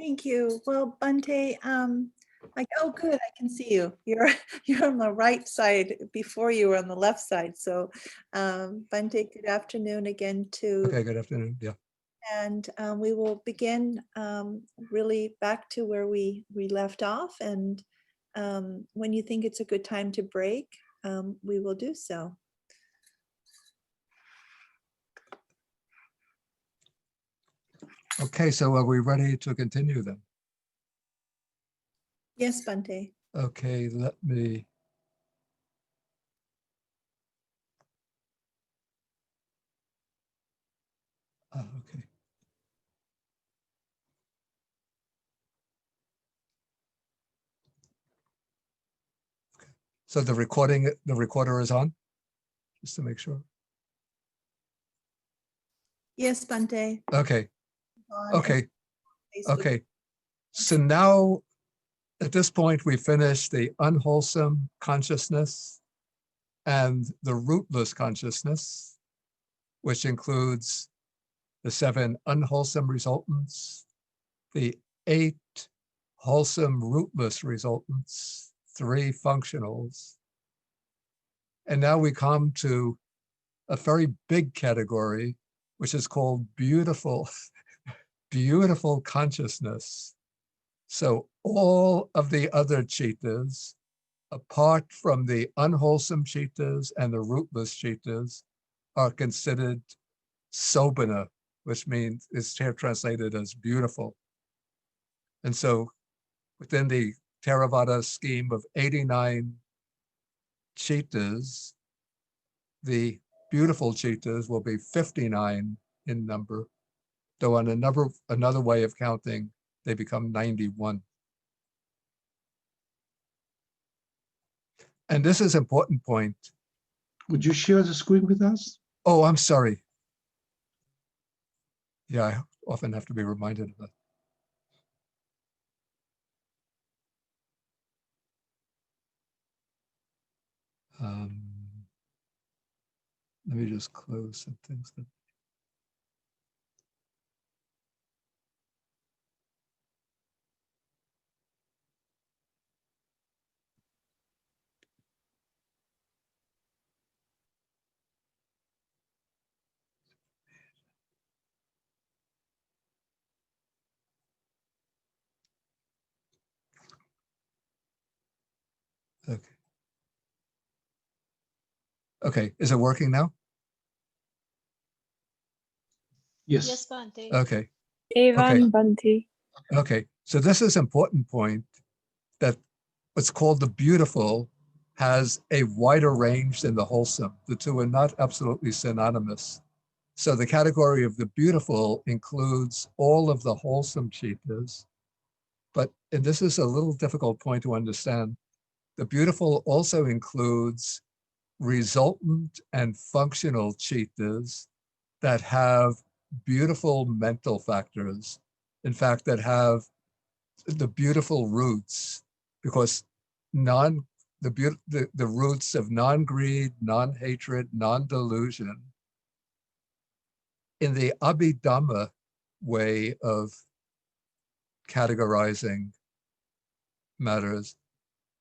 Thank you. Well, Bante, oh, good, I can see you. You're on the right side. Before you were on the left side. So, Bante, good afternoon again to. Okay, good afternoon. Yeah. And we will begin really back to where we left off. And when you think it's a good time to break, we will do so. Okay, so are we ready to continue then? Yes, Bante. Okay, let me. Okay. So the recorder is on, just to make sure. Yes, Bante. Okay. Okay. Okay. So now, at this point, we finished the unwholesome consciousness and the rootless consciousness, which includes the 7 unwholesome resultants, the 8 wholesome rootless resultants, 3 functionals. And now we come to a very big category, which is called beautiful, beautiful consciousness. So all of the other chittas, apart from the unwholesome chittas and the rootless chittas, are considered sobhana, which means is here translated as beautiful. And so within the Theravada scheme of 89 chittas, the beautiful chittas will be 59 in number, though on another way of counting, they become 91. And this is an important point. Would you share the screen with us? Oh, I'm sorry. Yeah, I often have to be reminded of that. Let me just close some things. Okay. Okay, is it working now? Yes. Yes, Bhante. Okay. Evan Bhante. Okay, so this is an important point, that what's called the beautiful has a wider range than the wholesome. The two are not absolutely synonymous. So the category of the beautiful includes all of the wholesome chittas, and this is a little difficult point to understand, the beautiful also includes resultant and functional chittas that have beautiful mental factors, in fact, that have the beautiful roots, because the roots of non-greed, non-hatred, non-delusion, in the Abhidhamma way of categorizing matters,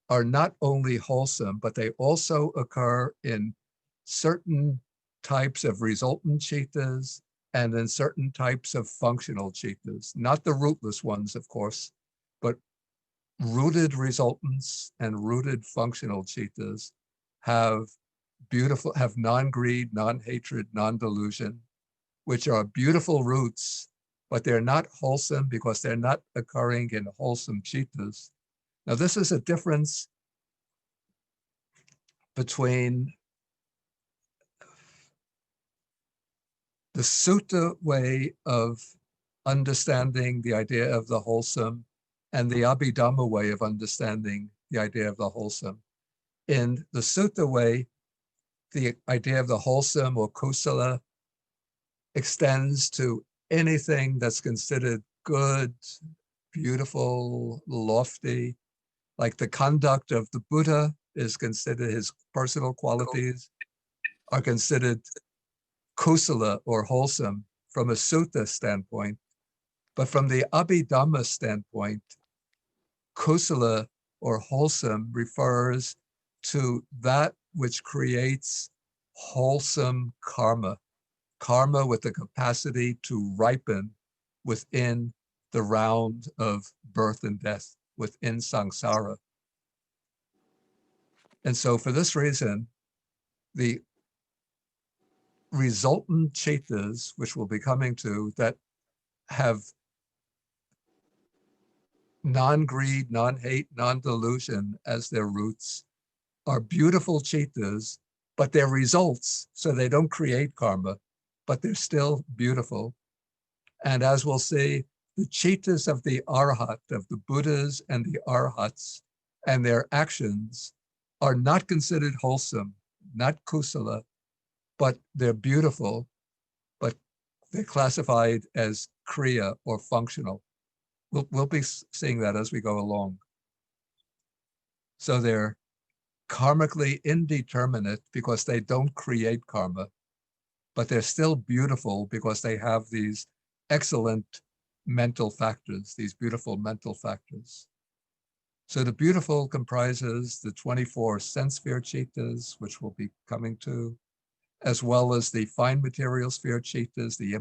are not only wholesome, but they also occur in certain types of resultant chittas and in certain types of functional chittas, not the rootless ones, of course, but rooted resultants and rooted functional chittas have non-greed, non-hatred, non-delusion, which are beautiful roots, but they're not wholesome because they're not occurring in wholesome chittas. Now, this is a difference between the sutta way of understanding the idea of the wholesome and the Abhidhamma way of understanding the idea of the wholesome. In the sutta way, the idea of the wholesome or kusala extends to anything that's considered good, beautiful, lofty, like the conduct of the Buddha is considered, his personal qualities are considered kusala or wholesome from a sutta standpoint. But from the Abhidhamma standpoint, kusala or wholesome refers to that which creates wholesome karma, karma with the capacity to ripen within the round of birth and death, within samsara. And so for this reason, the resultant chetas, which we'll be coming to, that have non-greed, non-hate, non-delusion as their roots, are beautiful chetas, but they're results, so they don't create karma, but they're still beautiful. And as we'll see, the chetas of the arhat, of the Buddhas and the arhats, and their actions are not considered wholesome, not kusala, but they're beautiful, but they're classified as kriya or functional. We'll be seeing that as we go along. So they're karmically indeterminate because they don't create karma, but they're still beautiful because they have these excellent mental factors, these beautiful mental factors. So the beautiful comprises the 24 sense sphere chetas, which we'll be coming to, as well as the fine material sphere chetas, the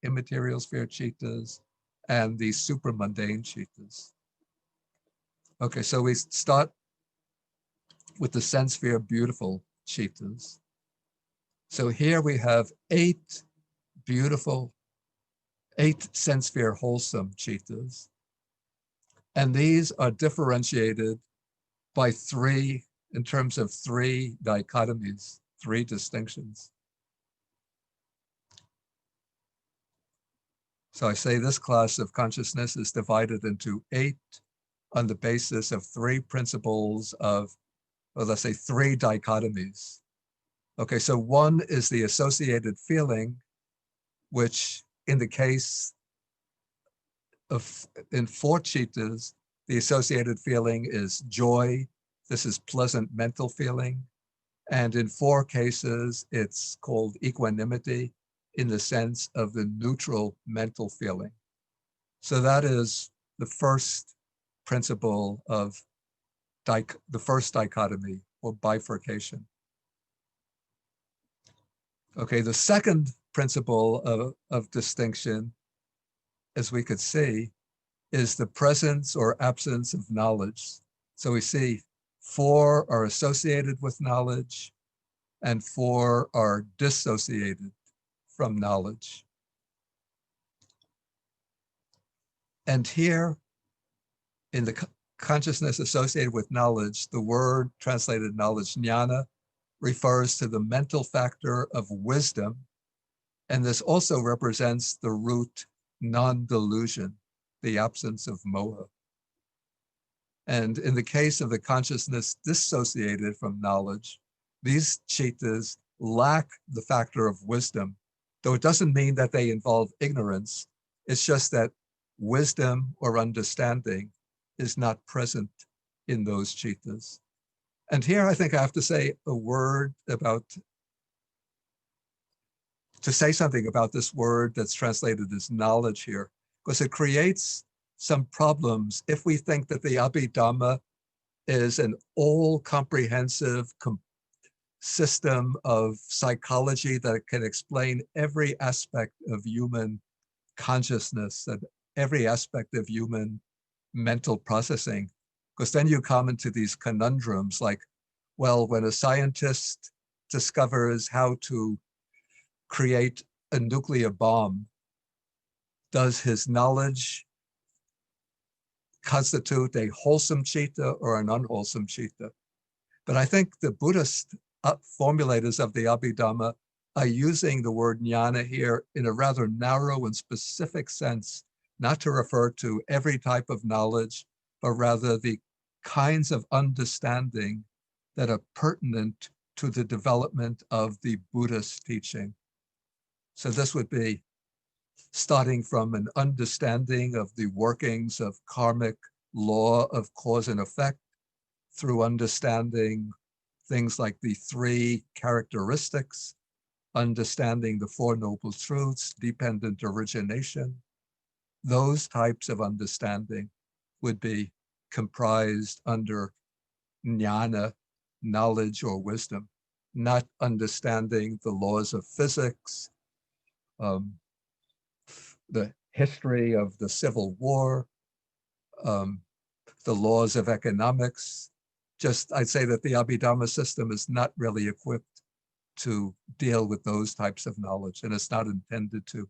immaterial sphere chetas, and the supramundane chetas. Okay, so we start with the sense sphere beautiful chetas. So here we have 8 beautiful, 8 sense sphere wholesome chetas. And these are differentiated by 3, in terms of 3 dichotomies, 3 distinctions. So I say this class of consciousness is divided into 8 on the basis of 3 principles of, well, let's say 3 dichotomies. Okay, so 1 is the associated feeling, which in the case of, in 4 chetas, the associated feeling is joy. This is pleasant mental feeling. And in 4 cases, it's called equanimity in the sense of the neutral mental feeling. So that is the first principle of the first dichotomy or bifurcation. Okay, the second principle of distinction, as we could see, is the presence or absence of knowledge. So we see 4 are associated with knowledge and 4 are dissociated from knowledge. And here in the consciousness associated with knowledge, the word translated knowledge, jnana, refers to the mental factor of wisdom. And this also represents the root non-delusion, the absence of moha. And in the case of the consciousness dissociated from knowledge, these chetas lack the factor of wisdom, though it doesn't mean that they involve ignorance. It's just that wisdom or understanding is not present in those chetas. And here I think I have to say a word about, to say something about this word that's translated as knowledge here, because it creates some problems if we think that the Abhidhamma is an all-comprehensive system of psychology that can explain every aspect of human consciousness and every aspect of human mental processing. Because then you come into these conundrums like, well, when a scientist discovers how to create a nuclear bomb, does his knowledge constitute a wholesome chitta or an unwholesome chitta? But I think the Buddhist formulators of the Abhidhamma are using the word jnana here in a rather narrow and specific sense, not to refer to every type of knowledge, but rather the kinds of understanding that are pertinent to the development of the Buddhist teaching. So this would be starting from an understanding of the workings of karmic law of cause and effect, through understanding things like the 3 characteristics, understanding the 4 noble truths, dependent origination, those types of understanding would be comprised under jnana, knowledge or wisdom, not understanding the laws of physics, the history of the Civil War, the laws of economics. Just, I'd say that the Abhidharma system is not really equipped to deal with those types of knowledge, and it's not intended to.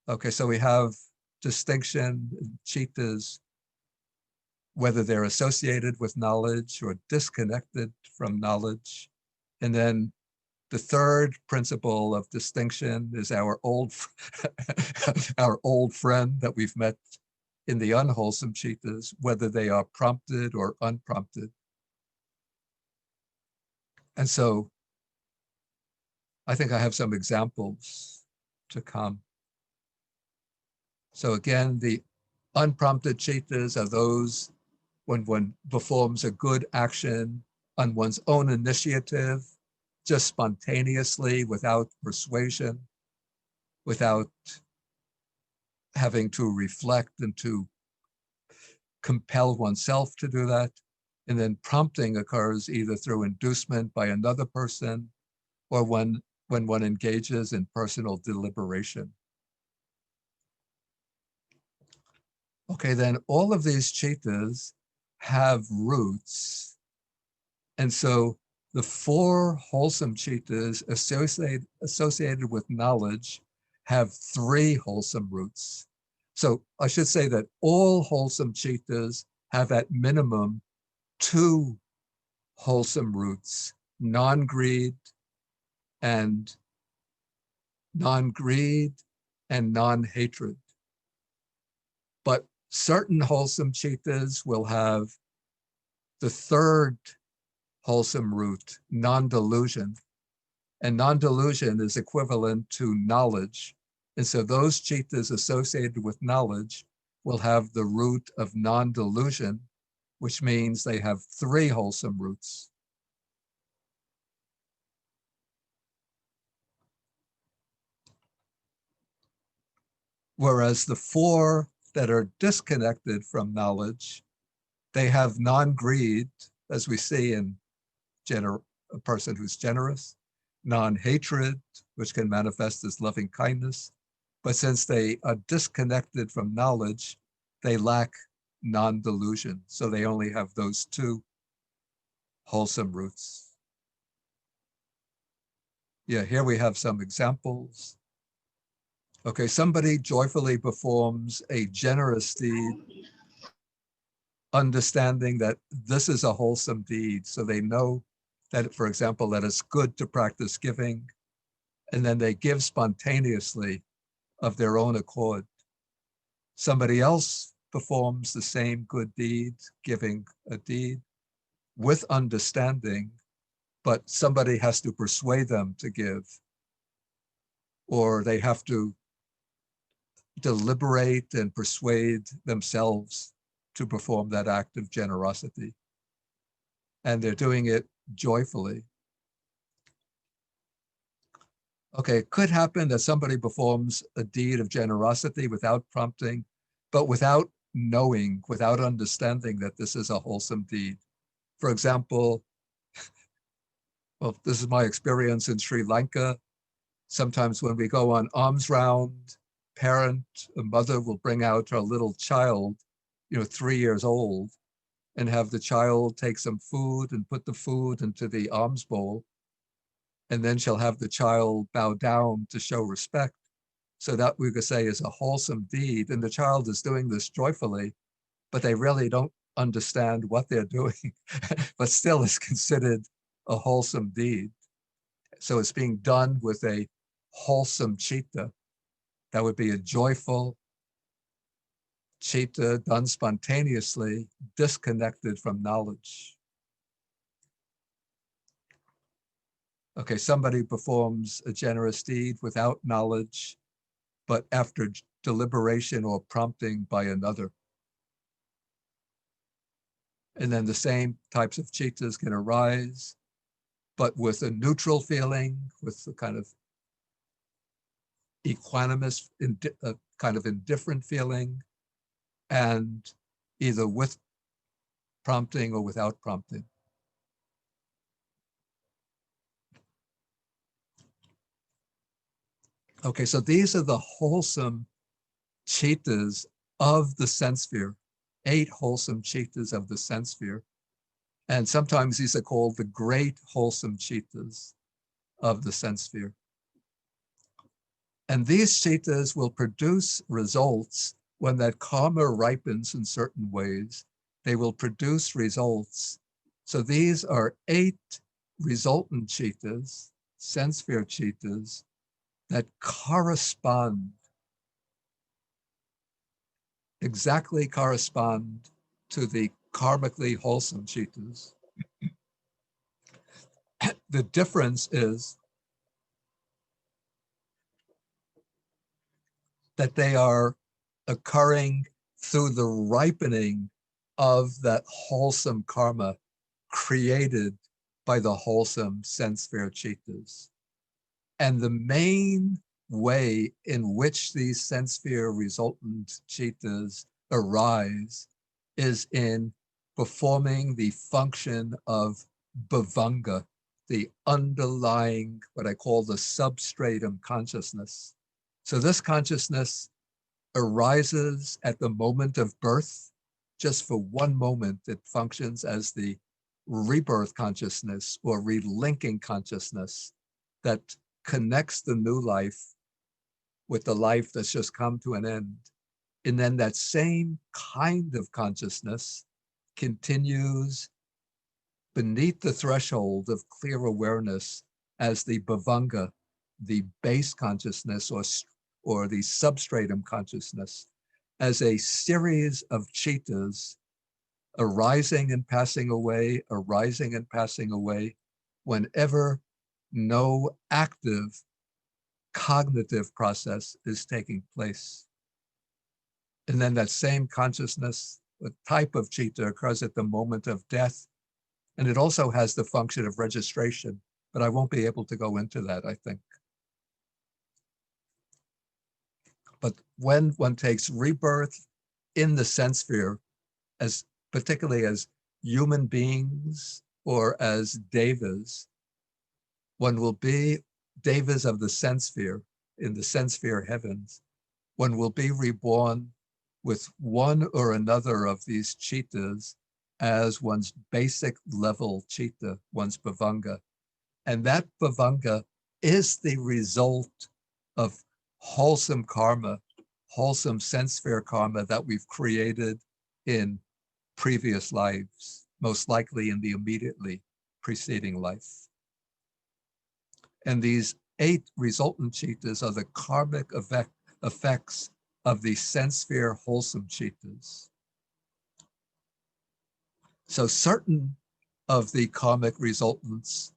Okay, so we have distinction, chittas, whether they're associated with knowledge or disconnected from knowledge. And then the third principle of distinction is our old friend that we've met in the unwholesome chittas, whether they are prompted or unprompted. And so I think I have some examples to come. So again, the unprompted chittas are those when one performs a good action on one's own initiative, just spontaneously, without persuasion, without having to reflect and to compel oneself to do that. And then prompting occurs either through inducement by another person or when one engages in personal deliberation. Okay, then all of these chittas have roots. And so the four wholesome chittas associated with knowledge have three wholesome roots. So I should say that all wholesome chittas have at minimum two wholesome roots, non-greed and non-hatred. But certain wholesome chittas will have the third wholesome root, non-delusion. And non-delusion is equivalent to knowledge. And so those chittas associated with knowledge will have the root of non-delusion, which means they have three wholesome roots. Whereas the four that are disconnected from knowledge, they have non-greed, as we see in a person who's generous, non-hatred, which can manifest as loving kindness. But since they are disconnected from knowledge, they lack non-delusion. So they only have those two wholesome roots. Yeah, here we have some examples. Okay, somebody joyfully performs a generous deed, understanding that this is a wholesome deed. So they know that, for example, that it's good to practice giving, and then they give spontaneously of their own accord. Somebody else performs the same good deed, giving a deed with understanding, but somebody has to persuade them to give, or they have to deliberate and persuade themselves to perform that act of generosity. And they're doing it joyfully. Okay, it could happen that somebody performs a deed of generosity without prompting, but without knowing, without understanding that this is a wholesome deed. For example, well, this is my experience in Sri Lanka. Sometimes when we go on alms round, a mother will bring out her little child, 3 years old, and have the child take some food and put the food into the alms bowl. And then she'll have the child bow down to show respect. So that we could say is a wholesome deed. And the child is doing this joyfully, but they really don't understand what they're doing, but still is considered a wholesome deed. So it's being done with a wholesome citta. That would be a joyful citta done spontaneously, disconnected from knowledge. Okay, somebody performs a generous deed without knowledge, but after deliberation or prompting by another. And then the same types of cittas can arise, but with a neutral feeling, with a kind of equanimous kind of indifferent feeling, and either with prompting or without prompting. Okay, so these are the wholesome chittas of the sense sphere, 8 wholesome chittas of the sense sphere. And sometimes these are called the great wholesome chittas of the sense sphere. And these chittas will produce results when that karma ripens in certain ways. They will produce results. So these are 8 resultant chittas, sense sphere chittas, that exactly correspond to the karmically wholesome chittas. The difference is that they are occurring through the ripening of that wholesome karma created by the wholesome sense sphere chittas. And the main way in which these sense sphere resultant chittas arise is in performing the function of bhavanga, the underlying, what I call the substratum consciousness. So this consciousness arises at the moment of birth. Just for one moment, it functions as the rebirth consciousness or relinking consciousness that connects the new life with the life that's just come to an end. And then that same kind of consciousness continues beneath the threshold of clear awareness as the bhavanga, the base consciousness or the substratum consciousness, as a series of chittas arising and passing away, arising and passing away, whenever no active cognitive process is taking place. And then that same consciousness, a type of citta, occurs at the moment of death. And it also has the function of registration, but I won't be able to go into that, I think. But when one takes rebirth in the sense sphere, as particularly as human beings or as devas, one will be devas of the sense sphere, in the sense sphere heavens. One will be reborn with one or another of these chittas as one's basic level citta, one's bhavanga. And that bhavanga is the result of wholesome karma, wholesome sense sphere karma that we've created in previous lives, most likely in the immediately preceding life. And these 8 resultant chittas are the karmic effects of the sense sphere wholesome chittas. So certain of the karmic resultants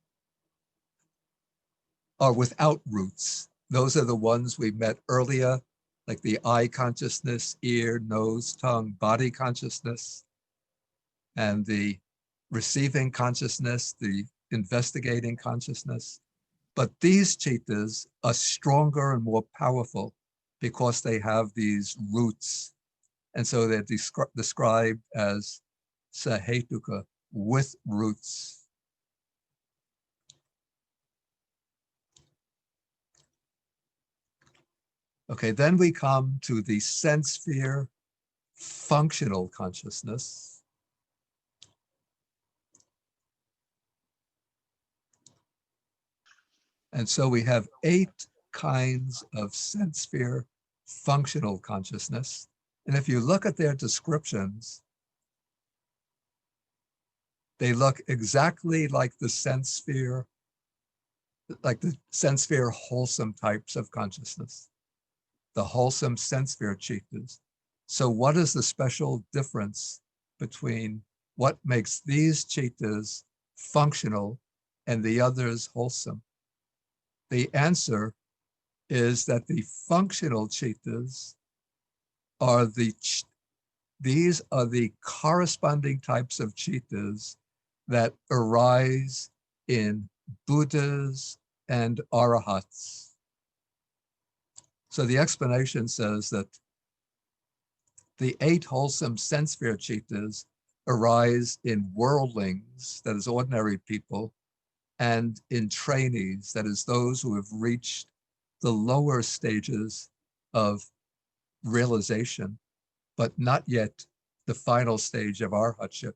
are without roots. Those are the ones we met earlier, like the eye consciousness, ear, nose, tongue, body consciousness, and the receiving consciousness, the investigating consciousness. But these chittas are stronger and more powerful because they have these roots. And so they're described as sahetuka, with roots. Okay, then we come to the sense sphere functional consciousness. And so we have 8 kinds of sense sphere functional consciousness. And if you look at their descriptions, they look exactly like the sense sphere wholesome types of consciousness, the wholesome sense sphere chittas. So what is the special difference between what makes these chittas functional and the others wholesome? The answer is that the functional chittas are these are the corresponding types of chittas that arise in Buddhas and Arahats. So the explanation says that the 8 wholesome sense sphere chittas arise in worldlings, that is ordinary people, and in trainees, that is those who have reached the lower stages of realization, but not yet the final stage of arhatship.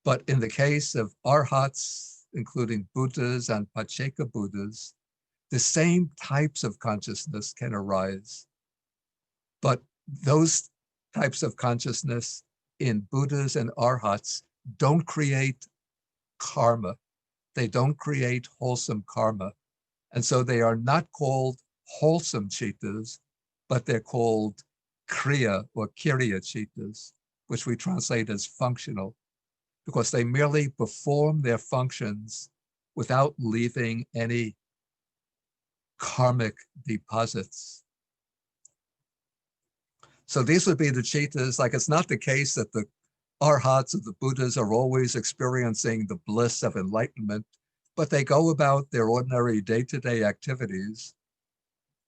But in the case of arhats, including Buddhas and Pacceka Buddhas, the same types of consciousness can arise. But those types of consciousness in Buddhas and arhats don't create karma. They don't create wholesome karma. And so they are not called wholesome chittas, but they're called kriya or kiriya chittas, which we translate as functional, because they merely perform their functions without leaving any karmic deposits. So these would be the chittas. Like, it's not the case that the arhats of the Buddhas are always experiencing the bliss of enlightenment, but they go about their ordinary day-to-day activities.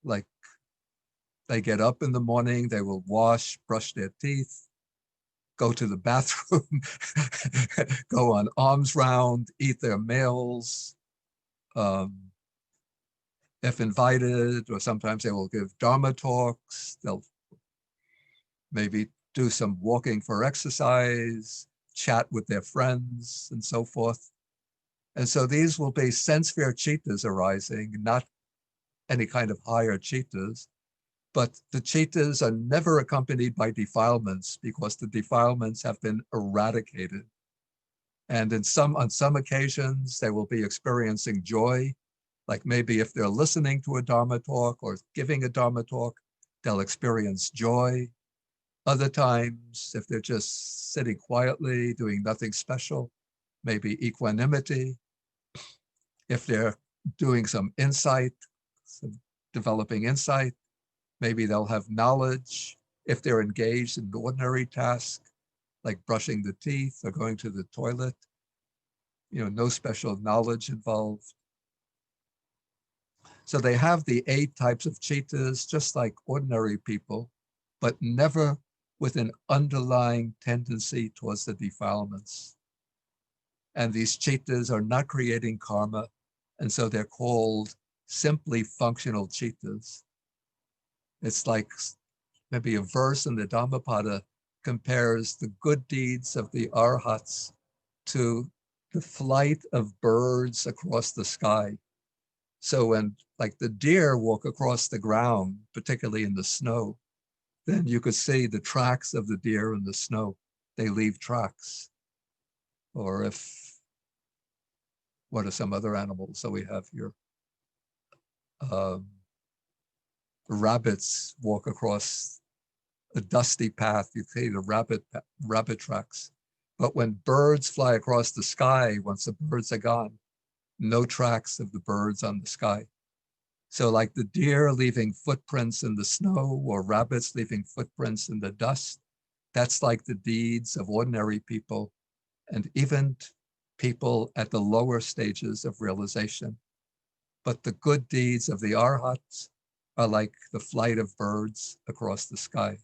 Like, they get up in the morning, they will wash, brush their teeth, go to the bathroom, go on alms round, eat their meals. If invited, or sometimes they will give Dharma talks. They'll maybe do some walking for exercise, chat with their friends, and so forth. And so these will be sense sphere chittas arising, not any kind of higher chittas. But the chittas are never accompanied by defilements, because the defilements have been eradicated. And on some occasions, they will be experiencing joy. Like, maybe if they're listening to a Dharma talk or giving a Dharma talk, they'll experience joy. Other times, if they're just sitting quietly, doing nothing special, maybe equanimity. If they're doing some insight, some developing insight, maybe they'll have knowledge. If they're engaged in an ordinary task, like brushing the teeth or going to the toilet, no special knowledge involved. So they have the 8 types of chittas, just like ordinary people, but never with an underlying tendency towards the defilements. And these chittas are not creating karma, and so they're called simply functional chittas. It's like maybe a verse in the Dhammapada compares the good deeds of the arhats to the flight of birds across the sky. So when, like, the deer walk across the ground, particularly in the snow, then you could see the tracks of the deer in the snow. They leave tracks. Or what are some other animals that we have here? Rabbits walk across a dusty path. You see the rabbit tracks. But when birds fly across the sky, once the birds are gone, no tracks of the birds on the sky. So like the deer leaving footprints in the snow, or rabbits leaving footprints in the dust, that's like the deeds of ordinary people, and even people at the lower stages of realization. But the good deeds of the arhats are like the flight of birds across the sky.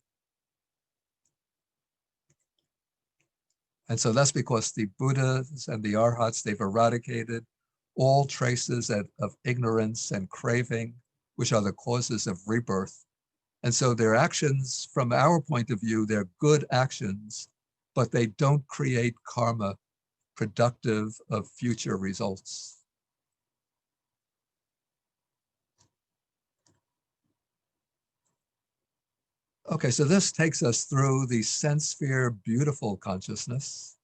And so that's because the Buddhas and the arhats, they've eradicated all traces of ignorance and craving, which are the causes of rebirth. And so their actions, from our point of view, they're good actions, but they don't create karma productive of future results. Okay, so this takes us through the sense sphere beautiful consciousness.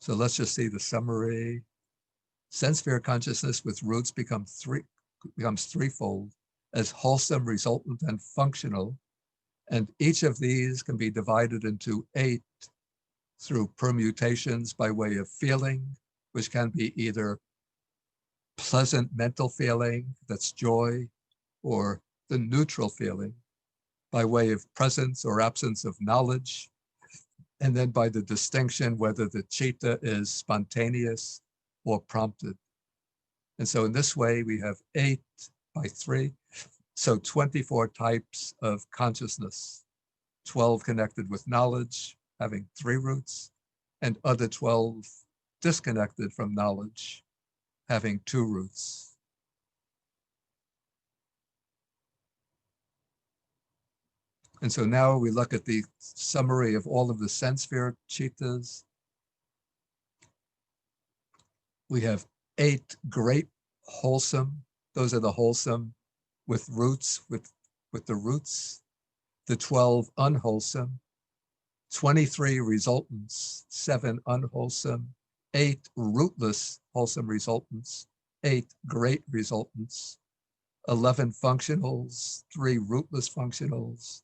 So let's just see the summary. Sense sphere consciousness with roots becomes threefold, as wholesome, resultant, and functional. And each of these can be divided into 8 through permutations by way of feeling, which can be either pleasant mental feeling, that's joy, or the neutral feeling by way of presence or absence of knowledge, and then by the distinction whether the citta is spontaneous or prompted. And so in this way, we have 8 by 3. So 24 types of consciousness, 12 connected with knowledge, having 3 roots, and other 12 disconnected from knowledge, having 2 roots. And so now we look at the summary of all of the sense sphere chittas. We have 8 great wholesome. Those are the wholesome with roots, with the roots. The 12 unwholesome, 23 resultants, 7 unwholesome, 8 rootless wholesome resultants, 8 great resultants, 11 functionals, 3 rootless functionals.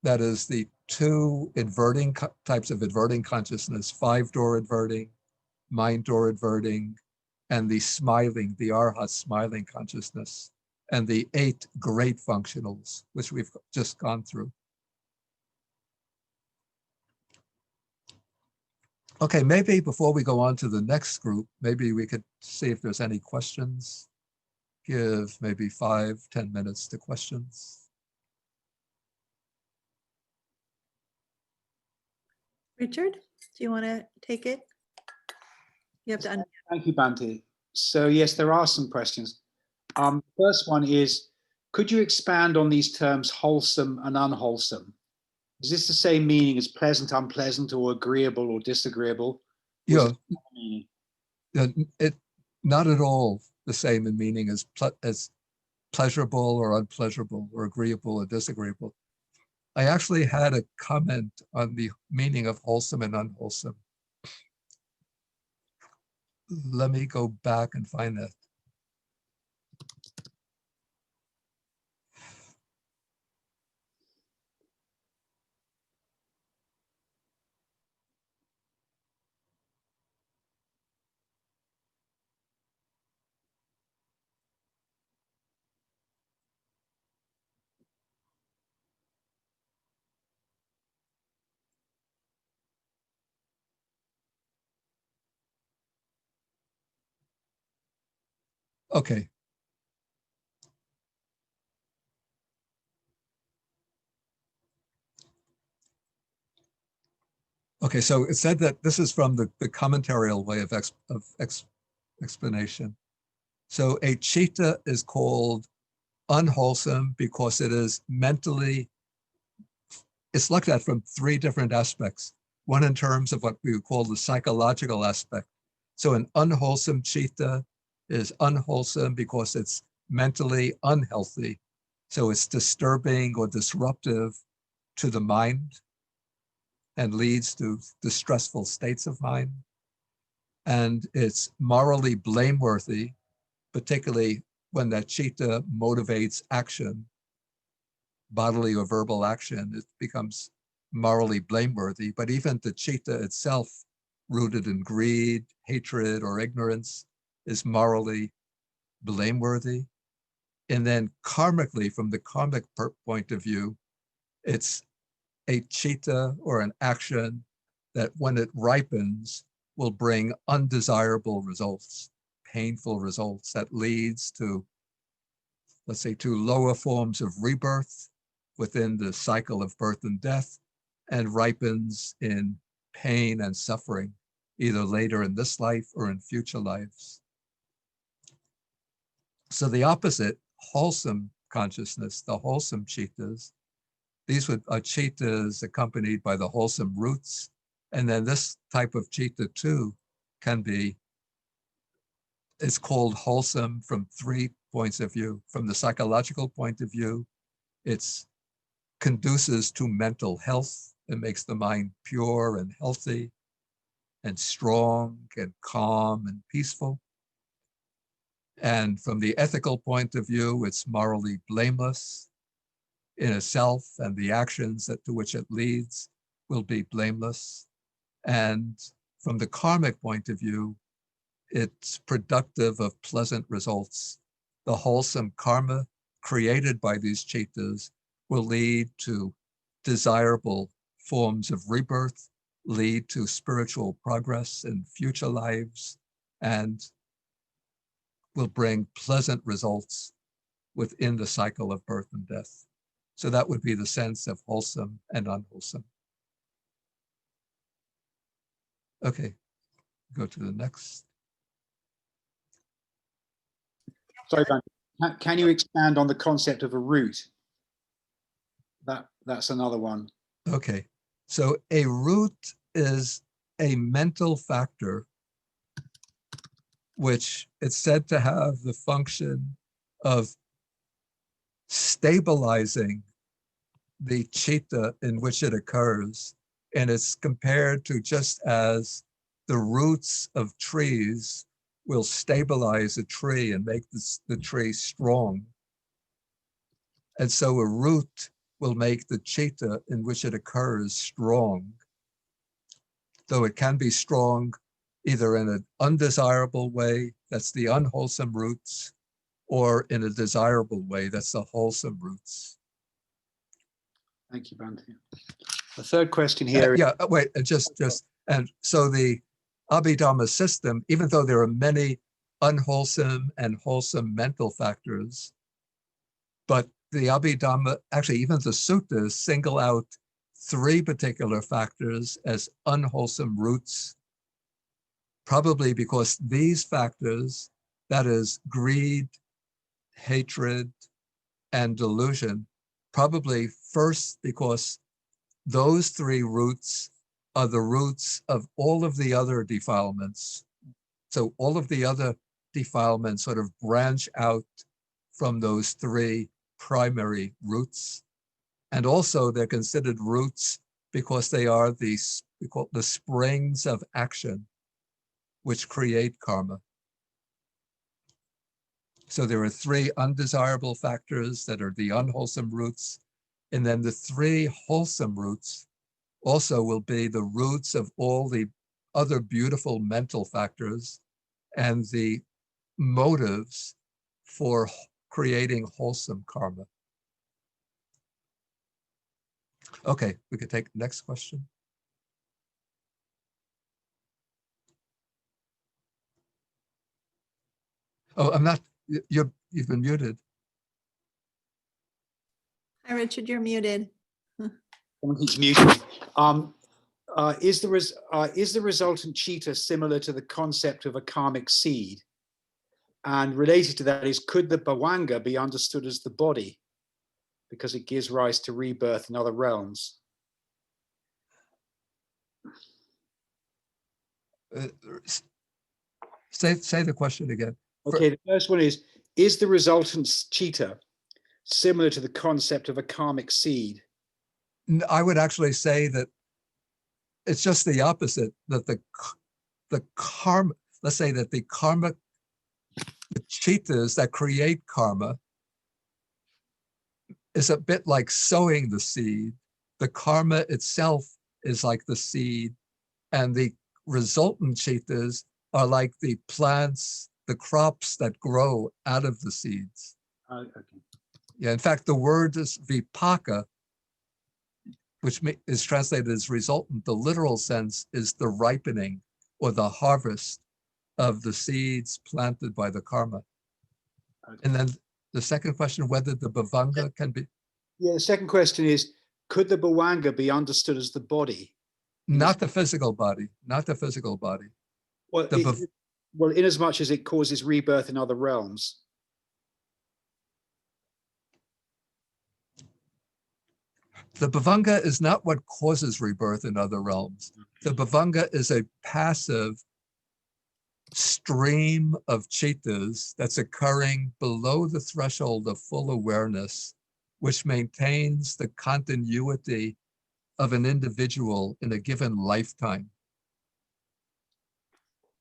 That is the 2 inverting types of inverting consciousness, 5-door inverting, mind door inverting, and the smiling, the arhat smiling consciousness, and the 8 great functionals, which we've just gone through. Okay, maybe before we go on to the next group, maybe we could see if there's any questions. Give maybe 5-10 minutes to questions. Richard, do you want to take it? You have to. Thank you, Bhante. So yes, there are some questions. First one is, could you expand on these terms wholesome and unwholesome? Is this the same meaning as pleasant, unpleasant, or agreeable or disagreeable? Yeah, it not at all the same in meaning as pleasurable or unpleasurable or agreeable or disagreeable. I actually had a comment on the meaning of wholesome and unwholesome. Let me go back and find that. Okay. Okay, so it said that this is from the commentarial way of explanation. So a chitta is called unwholesome because it is mentally, it's looked at from 3 different aspects. One in terms of what we would call the psychological aspect. So an unwholesome chitta is unwholesome because it's mentally unhealthy. So it's disturbing or disruptive to the mind and leads to distressful states of mind. And it's morally blameworthy, particularly when that chitta motivates action, bodily or verbal action, it becomes morally blameworthy. But even the chitta itself, rooted in greed, hatred, or ignorance, is morally blameworthy. And then karmically, from the karmic point of view, it's a chitta or an action that when it ripens will bring undesirable results, painful results that leads to, let's say, to lower forms of rebirth within the cycle of birth and death, and ripens in pain and suffering, either later in this life or in future lives. So the opposite, wholesome consciousness, the wholesome chittas, these are chittas accompanied by the wholesome roots. And then this type of chitta too can be, it's called wholesome from 3 points of view. From the psychological point of view, it's conduces to mental health. It makes the mind pure and healthy and strong and calm and peaceful. And from the ethical point of view, it's morally blameless in itself, and the actions to which it leads will be blameless. And from the karmic point of view, it's productive of pleasant results. The wholesome karma created by these chittas will lead to desirable forms of rebirth, lead to spiritual progress in future lives, and will bring pleasant results within the cycle of birth and death. So that would be the sense of wholesome and unwholesome. Okay, go to the next. Sorry, Bhante. Can you expand on the concept of a root? That's another one. Okay, so a root is a mental factor which it's said to have the function of stabilizing the chitta in which it occurs. And it's compared to just as the roots of trees will stabilize a tree and make the tree strong. And so a root will make the chitta in which it occurs strong. Though it can be strong either in an undesirable way, that's the unwholesome roots, or in a desirable way, that's the wholesome roots. Thank you, Bhante. The third question here. Wait, and so the Abhidhamma system, even though there are many unwholesome and wholesome mental factors, but the Abhidhamma, actually even the suttas single out 3 particular factors as unwholesome roots, probably because these factors, that is greed, hatred, and delusion, probably first because those 3 roots are the roots of all of the other defilements. So all of the other defilements sort of branch out from those 3 primary roots. And also they're considered roots because they are the springs of action which create karma. So there are 3 undesirable factors that are the unwholesome roots. And then the 3 wholesome roots also will be the roots of all the other beautiful mental factors and the motives for creating wholesome karma. Okay, we could take the next question. Oh, I'm not, you've been muted. Hi, Richard, you're muted. Someone keeps muting me. Is the resultant chitta similar to the concept of a karmic seed? And related to that is, could the bhavanga be understood as the body because it gives rise to rebirth in other realms? Say the question again. Okay, the first one is the resultant chitta similar to the concept of a karmic seed? I would actually say that it's just the opposite, that the karma, let's say that the chittas that create karma is a bit like sowing the seed. The karma itself is like the seed, and the resultant chittas are like the plants, the crops that grow out of the seeds. Okay. Yeah, in fact, the word is vipaka, which is translated as resultant. The literal sense is the ripening or the harvest of the seeds planted by the karma. Okay. And then the second question, whether the bhavanga can be. Yeah, the second question is, could the bhavanga be understood as the body? Not the physical body, not the physical body. Well, well, in as much as it causes rebirth in other realms. The bhavanga is not what causes rebirth in other realms. The bhavanga is a passive stream of chittas that's occurring below the threshold of full awareness, which maintains the continuity of an individual in a given lifetime.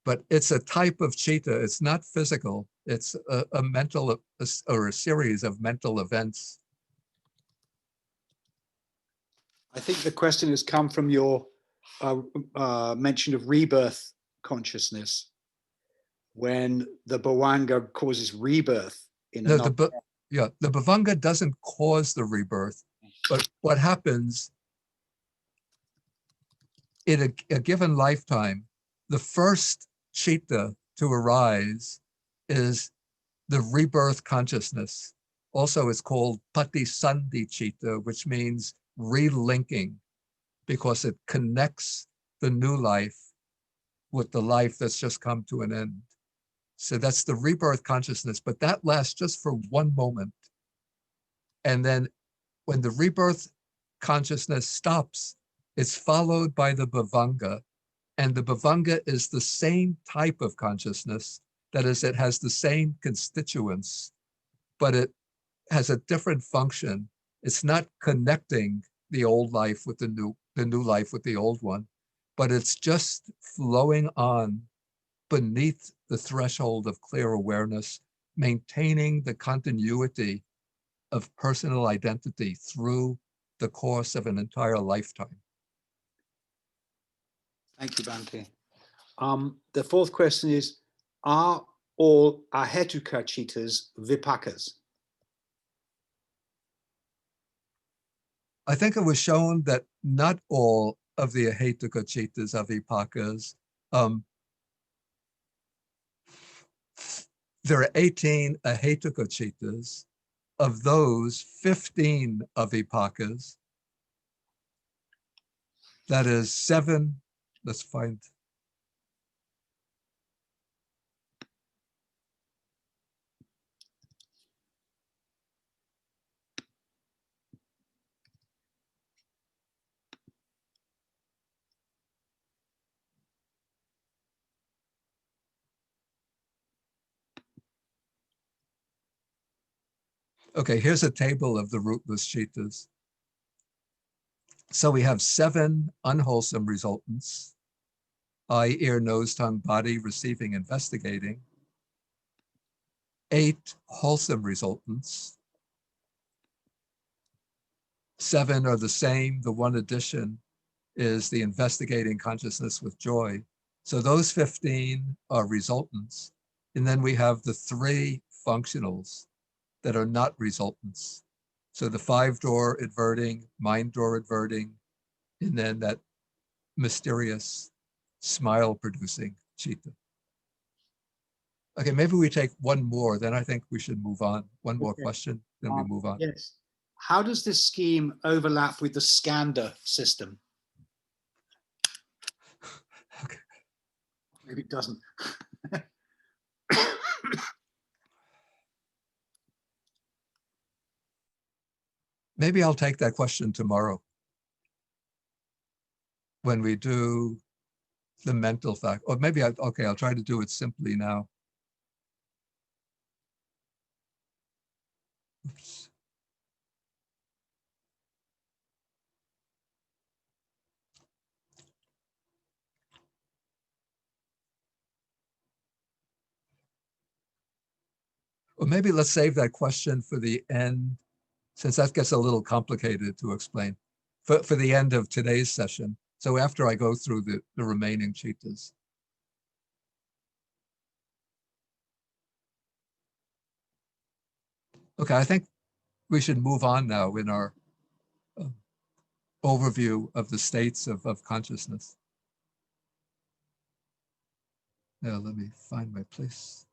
But it's a type of chitta. It's not physical. It's a mental or a series of mental events. I think the question has come from your mention of rebirth consciousness, when the bhavanga causes rebirth in another. The bhavanga doesn't cause the rebirth, but what happens in a given lifetime, the first chitta to arise is the rebirth consciousness. Also, it's called patisandhicitta, which means relinking, because it connects the new life with the life that's just come to an end. So that's the rebirth consciousness, but that lasts just for one moment. And then when the rebirth consciousness stops, it's followed by the bhavanga. And the bhavanga is the same type of consciousness. That is, it has the same constituents, but it has a different function. It's not connecting the old life with the new life with the old one, but it's just flowing on beneath the threshold of clear awareness, maintaining the continuity of personal identity through the course of an entire lifetime. Thank you, Bhante. The fourth question is, are all ahetuka chittas vipakas? I think it was shown that not all of the ahetuka chittas are vipakas. There are 18 ahetuka chittas. Of those, 15 are vipakas. That is 7. Let's find. Okay, here's a table of the rootless chittas. So we have 7 unwholesome resultants: eye, ear, nose, tongue, body, receiving, investigating. 8 wholesome resultants. 7 are the same. The one addition is the investigating consciousness with joy. So those 15 are resultants. And then we have the 3 functionals that are not resultants. So the 5-door adverting, mind door adverting, and then that mysterious smile producing chitta. Okay, maybe we take one more, then I think we should move on. One more question, then we move on. Yes. How does this scheme overlap with the skanda system? Okay. Maybe it doesn't. Maybe I'll take that question tomorrow when we do the mental fact, or maybe I'll try to do it simply now. Oops. Or maybe let's save that question for the end, since that gets a little complicated to explain, for the end of today's session. So after I go through the remaining chittas. Okay, I think we should move on now in our overview of the states of consciousness. Now let me find my place.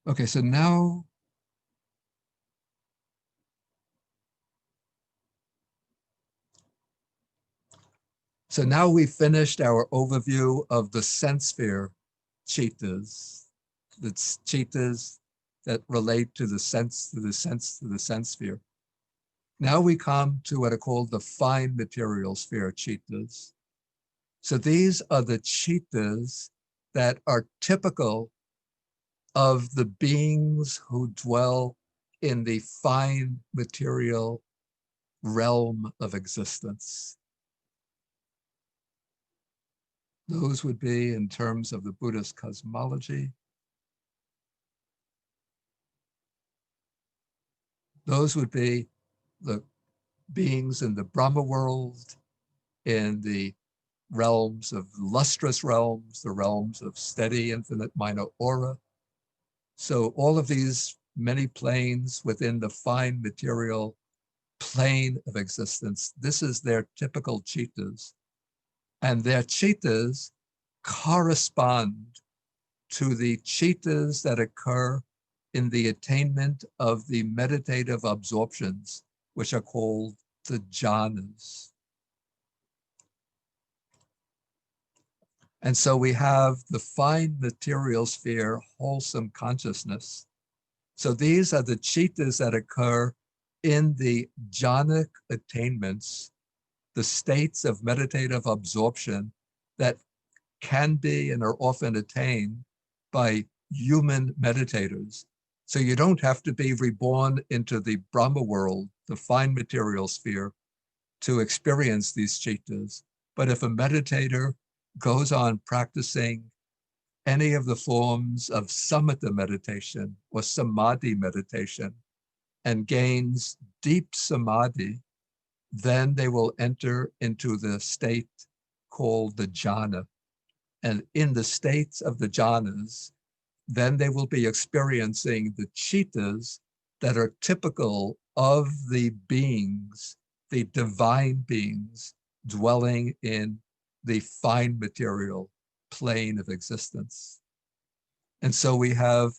Okay, so now we finished our overview of the sense sphere chittas. That's chittas that relate to the sense sphere. Now we come to what are called the fine material sphere chittas. So these are the chittas that are typical of the beings who dwell in the fine material realm of existence. Those would be, in terms of the Buddhist cosmology, those would be the beings in the Brahma world, in the realms of lustrous realms, the realms of steady infinite minor aura. So all of these many planes within the fine material plane of existence, this is their typical citas. And their citas correspond to the citas that occur in the attainment of the meditative absorptions, which are called the jhanas. And so we have the fine material sphere, wholesome consciousness. So these are the citas that occur in the jhanic attainments, the states of meditative absorption that can be and are often attained by human meditators. So you don't have to be reborn into the Brahma world, the fine material sphere, to experience these citas. But if a meditator goes on practicing any of the forms of samatha meditation or samadhi meditation and gains deep samadhi, then they will enter into the state called the jhana. And in the states of the jhanas, then they will be experiencing the citas that are typical of the beings, the divine beings dwelling in the fine material plane of existence. And so we have,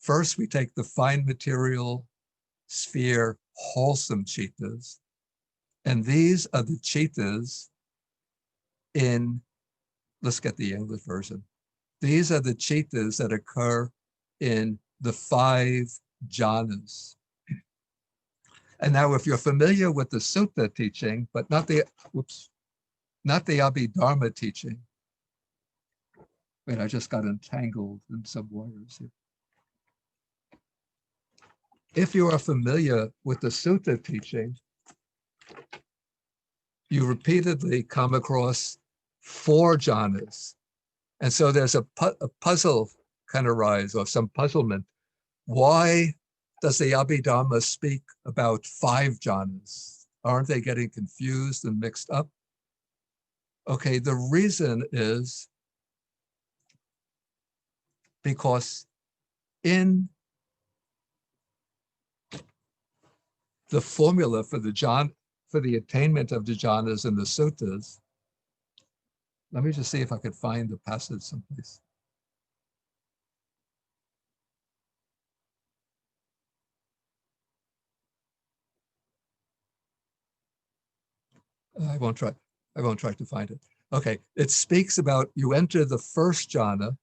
first we take the fine material sphere wholesome citas, and these are the citas in, let's get the English version. These are the citas that occur in the 5 jhanas. And now if you're familiar with the sutta teaching, but not the Abhidharma teaching. Wait, I just got entangled in some wires here. If you are familiar with the sutta teaching, you repeatedly come across 4 jhanas. And so there's a puzzle kind of rise, or some puzzlement. Why does the Abhidhamma speak about 5 jhanas? Aren't they getting confused and mixed up? Okay, the reason is because in the formula for the attainment of the jhanas in the suttas, let me just see if I could find the passage someplace. I won't try to find it. Okay, it speaks about you enter the first jhana,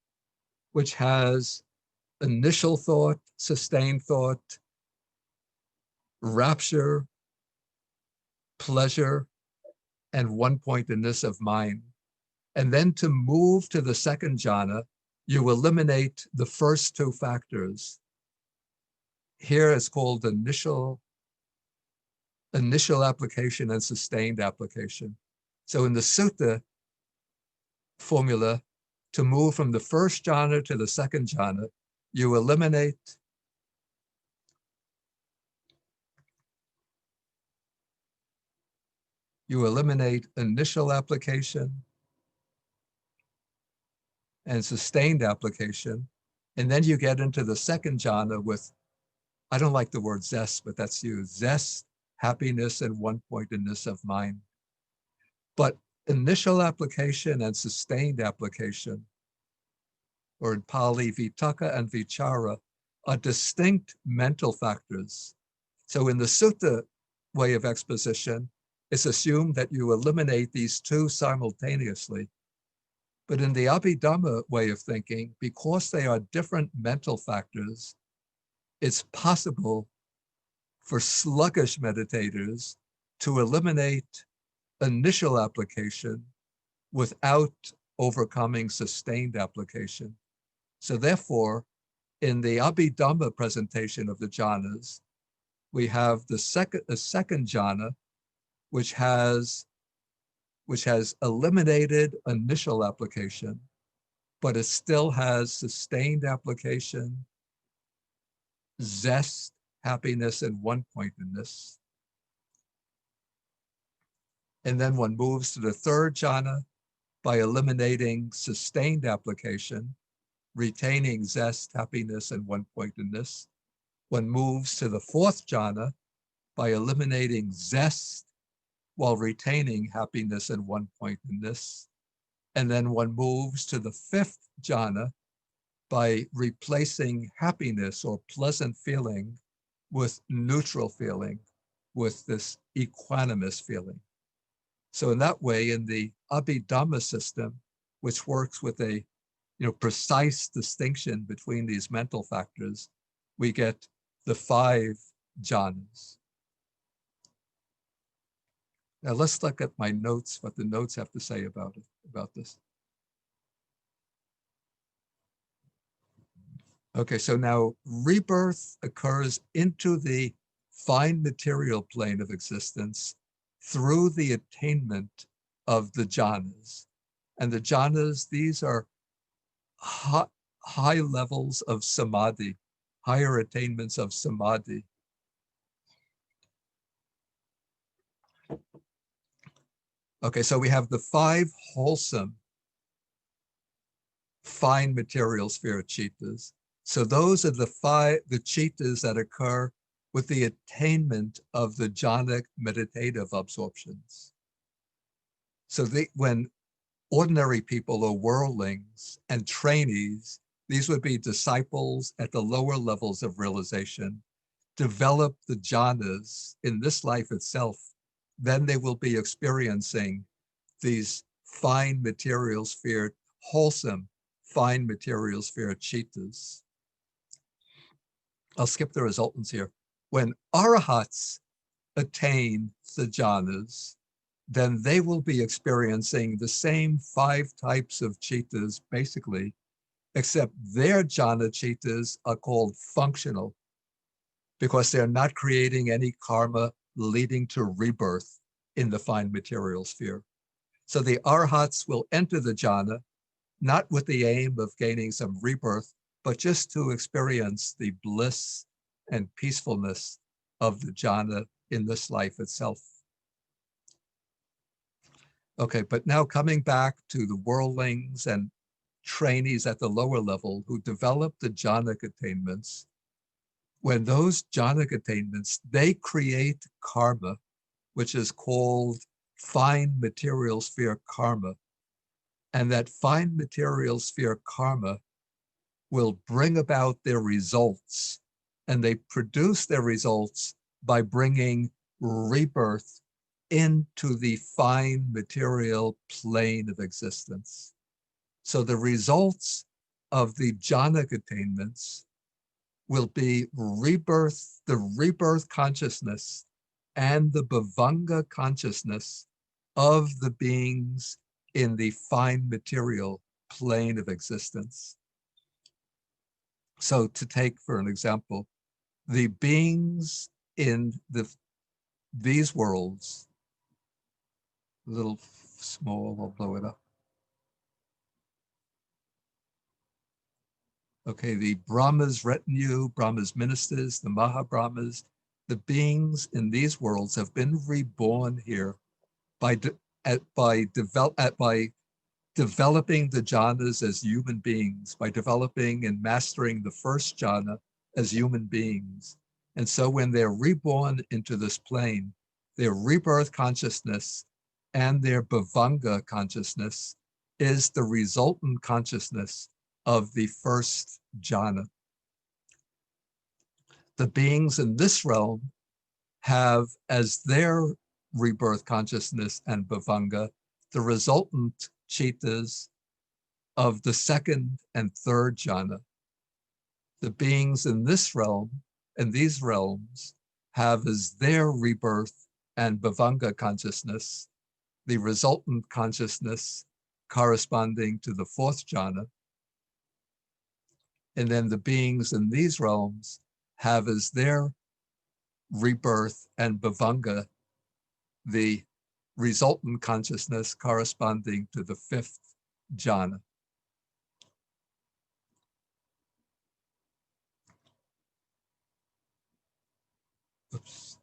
which has initial thought, sustained thought, rapture, pleasure, and one-pointedness of mind. And then to move to the second jhana, you eliminate the first 2 factors. Here it's called initial application and sustained application. So in the sutta formula, to move from the first jhana to the second jhana, you eliminate initial application and sustained application, and then you get into the second jhana with, I don't like the word zest, but that's used, zest, happiness, and one-pointedness of mind. But initial application and sustained application, or in Pali, vitaka and vichara, are distinct mental factors. So in the sutta way of exposition, it's assumed that you eliminate these 2 simultaneously. But in the Abhidhamma way of thinking, because they are different mental factors, it's possible for sluggish meditators to eliminate initial application without overcoming sustained application. So therefore, in the Abhidhamma presentation of the jhanas, we have a second jhana, which has eliminated initial application, but it still has sustained application, zest, happiness, and one-pointedness. And then one moves to the third jhana, by eliminating sustained application, retaining zest, happiness, and one-pointedness. One moves to the fourth jhana by eliminating zest while retaining happiness and one-pointedness. And then one moves to the fifth jhana by replacing happiness or pleasant feeling with neutral feeling, with this equanimous feeling. So in that way, in the Abhidhamma system, which works with a precise distinction between these mental factors, we get the 5 jhanas. Now let's look at my notes, what the notes have to say about this. Okay, so now rebirth occurs into the fine material plane of existence through the attainment of the jhanas. And the jhanas, these are high levels of samadhi, higher attainments of samadhi. Okay, so we have the 5 wholesome fine material sphere chittas. So those are the 5 chittas that occur with the attainment of the jhanic meditative absorptions. So when ordinary people or worldlings and trainees, these would be disciples at the lower levels of realization, develop the jhanas in this life itself, then they will be experiencing these fine material sphere, wholesome fine material sphere chittas. I'll skip the resultants here. When arahats attain the jhanas, then they will be experiencing the same 5 types of chittas, basically, except their jhana chittas are called functional because they're not creating any karma leading to rebirth in the fine material sphere. So the arhats will enter the jhana, not with the aim of gaining some rebirth, but just to experience the bliss and peacefulness of the jhana in this life itself. Okay, but now coming back to the worldlings and trainees at the lower level who develop the jhanic attainments, when those jhanic attainments, they create karma, which is called fine material sphere karma. And that fine material sphere karma will bring about their results, and they produce their results by bringing rebirth into the fine material plane of existence. So the results of the jhanic attainments will be rebirth, the rebirth consciousness and the bhavanga consciousness of the beings in the fine material plane of existence. So to take for an example, the beings in these worlds, a little small, I'll blow it up. Okay, the Brahma's retinue, Brahma's ministers, the Mahabrahmas, the beings in these worlds have been reborn here by developing the jhanas as human beings, by developing and mastering the first jhana as human beings. And so when they're reborn into this plane, their rebirth consciousness and their bhavanga consciousness is the resultant consciousness of the first jhana. The beings in this realm have as their rebirth consciousness and bhavanga the resultant chittas of the second and third jhana. The beings in this realm and these realms have as their rebirth and bhavanga consciousness the resultant consciousness corresponding to the fourth jhana. And then the beings in these realms have as their rebirth and bhavanga the resultant consciousness corresponding to the fifth jhana. Oops.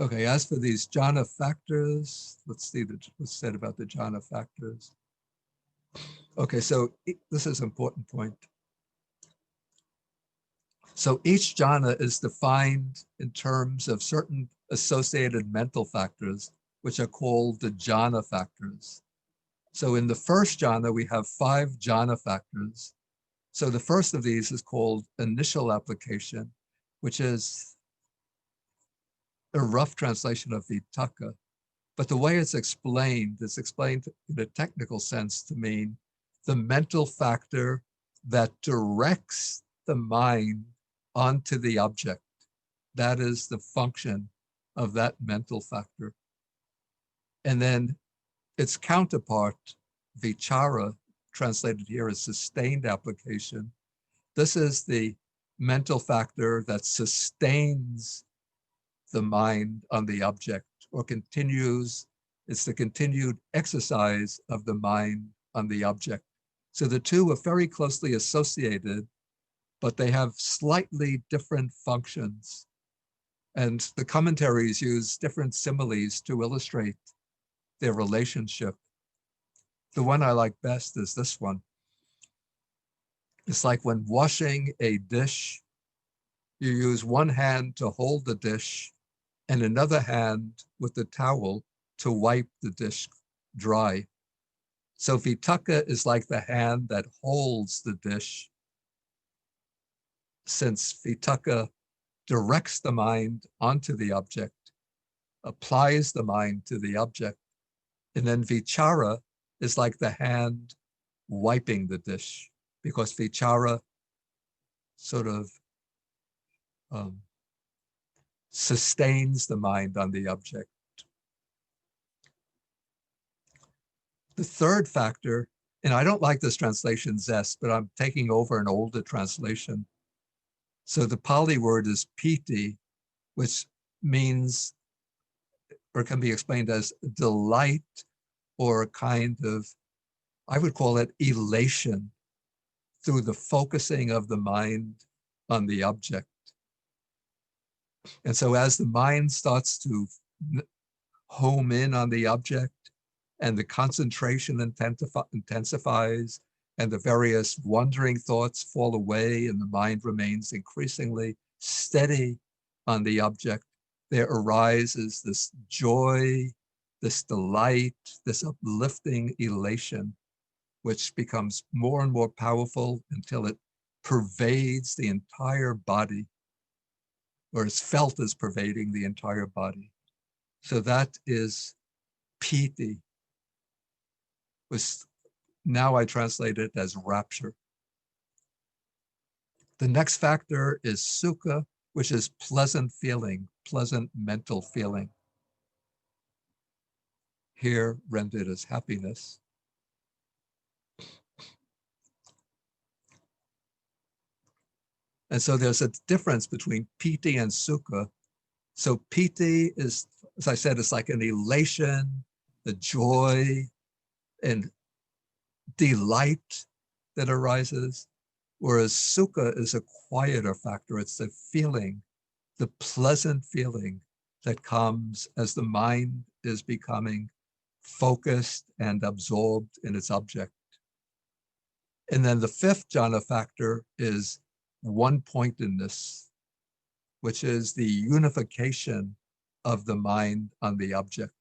Okay, as for these jhana factors, let's see what's said about the jhana factors. Okay, so this is an important point. So each jhana is defined in terms of certain associated mental factors, which are called the jhana factors. So in the first jhana, we have 5 jhana factors. So the first of these is called initial application, which is a rough translation of vitakka. But the way it's explained in a technical sense to mean the mental factor that directs the mind onto the object. That is the function of that mental factor. And then its counterpart, vichara, translated here as sustained application. This is the mental factor that sustains the mind on the object, or continues, it's the continued exercise of the mind on the object. So the two are very closely associated, but they have slightly different functions. And the commentaries use different similes to illustrate their relationship. The one I like best is this one. It's like when washing a dish, you use one hand to hold the dish and another hand with the towel to wipe the dish dry. So vitakka is like the hand that holds the dish, since vitakka directs the mind onto the object, applies the mind to the object. And then vichara is like the hand wiping the dish, because vichara sort of sustains the mind on the object. The third factor, and I don't like this translation zest, but I'm taking over an older translation. So the Pali word is piti, which means, or can be explained as delight, or a kind of, I would call it elation, through the focusing of the mind on the object. And so as the mind starts to home in on the object, and the concentration intensifies, and the various wandering thoughts fall away, and the mind remains increasingly steady on the object, there arises this joy, this delight, this uplifting elation, which becomes more and more powerful until it pervades the entire body, or is felt as pervading the entire body. So that is piti, was now I translate it as rapture. The next factor is Suka, which is pleasant feeling, pleasant mental feeling. Here rendered as happiness. And so there's a difference between piti and Suka. So piti is, as I said, it's like an elation, the joy and delight that arises, whereas Suka is a quieter factor. It's the feeling, the pleasant feeling that comes as the mind is becoming focused and absorbed in its object. And then the fifth jhana factor is one-pointedness, which is the unification of the mind on the object.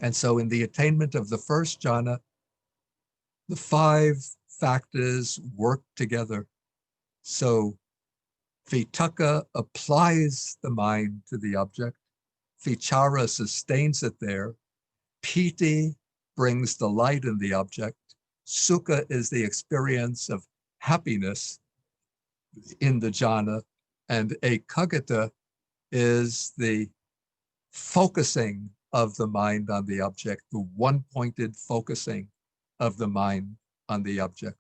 And so in the attainment of the first jhana, the 5 factors work together. So vitakka applies the mind to the object, vichara sustains it there, piti brings delight in the object, Suka is the experience of happiness in the jhana, and ekaggata is the focusing of the mind on the object, the one-pointed focusing of the mind on the object.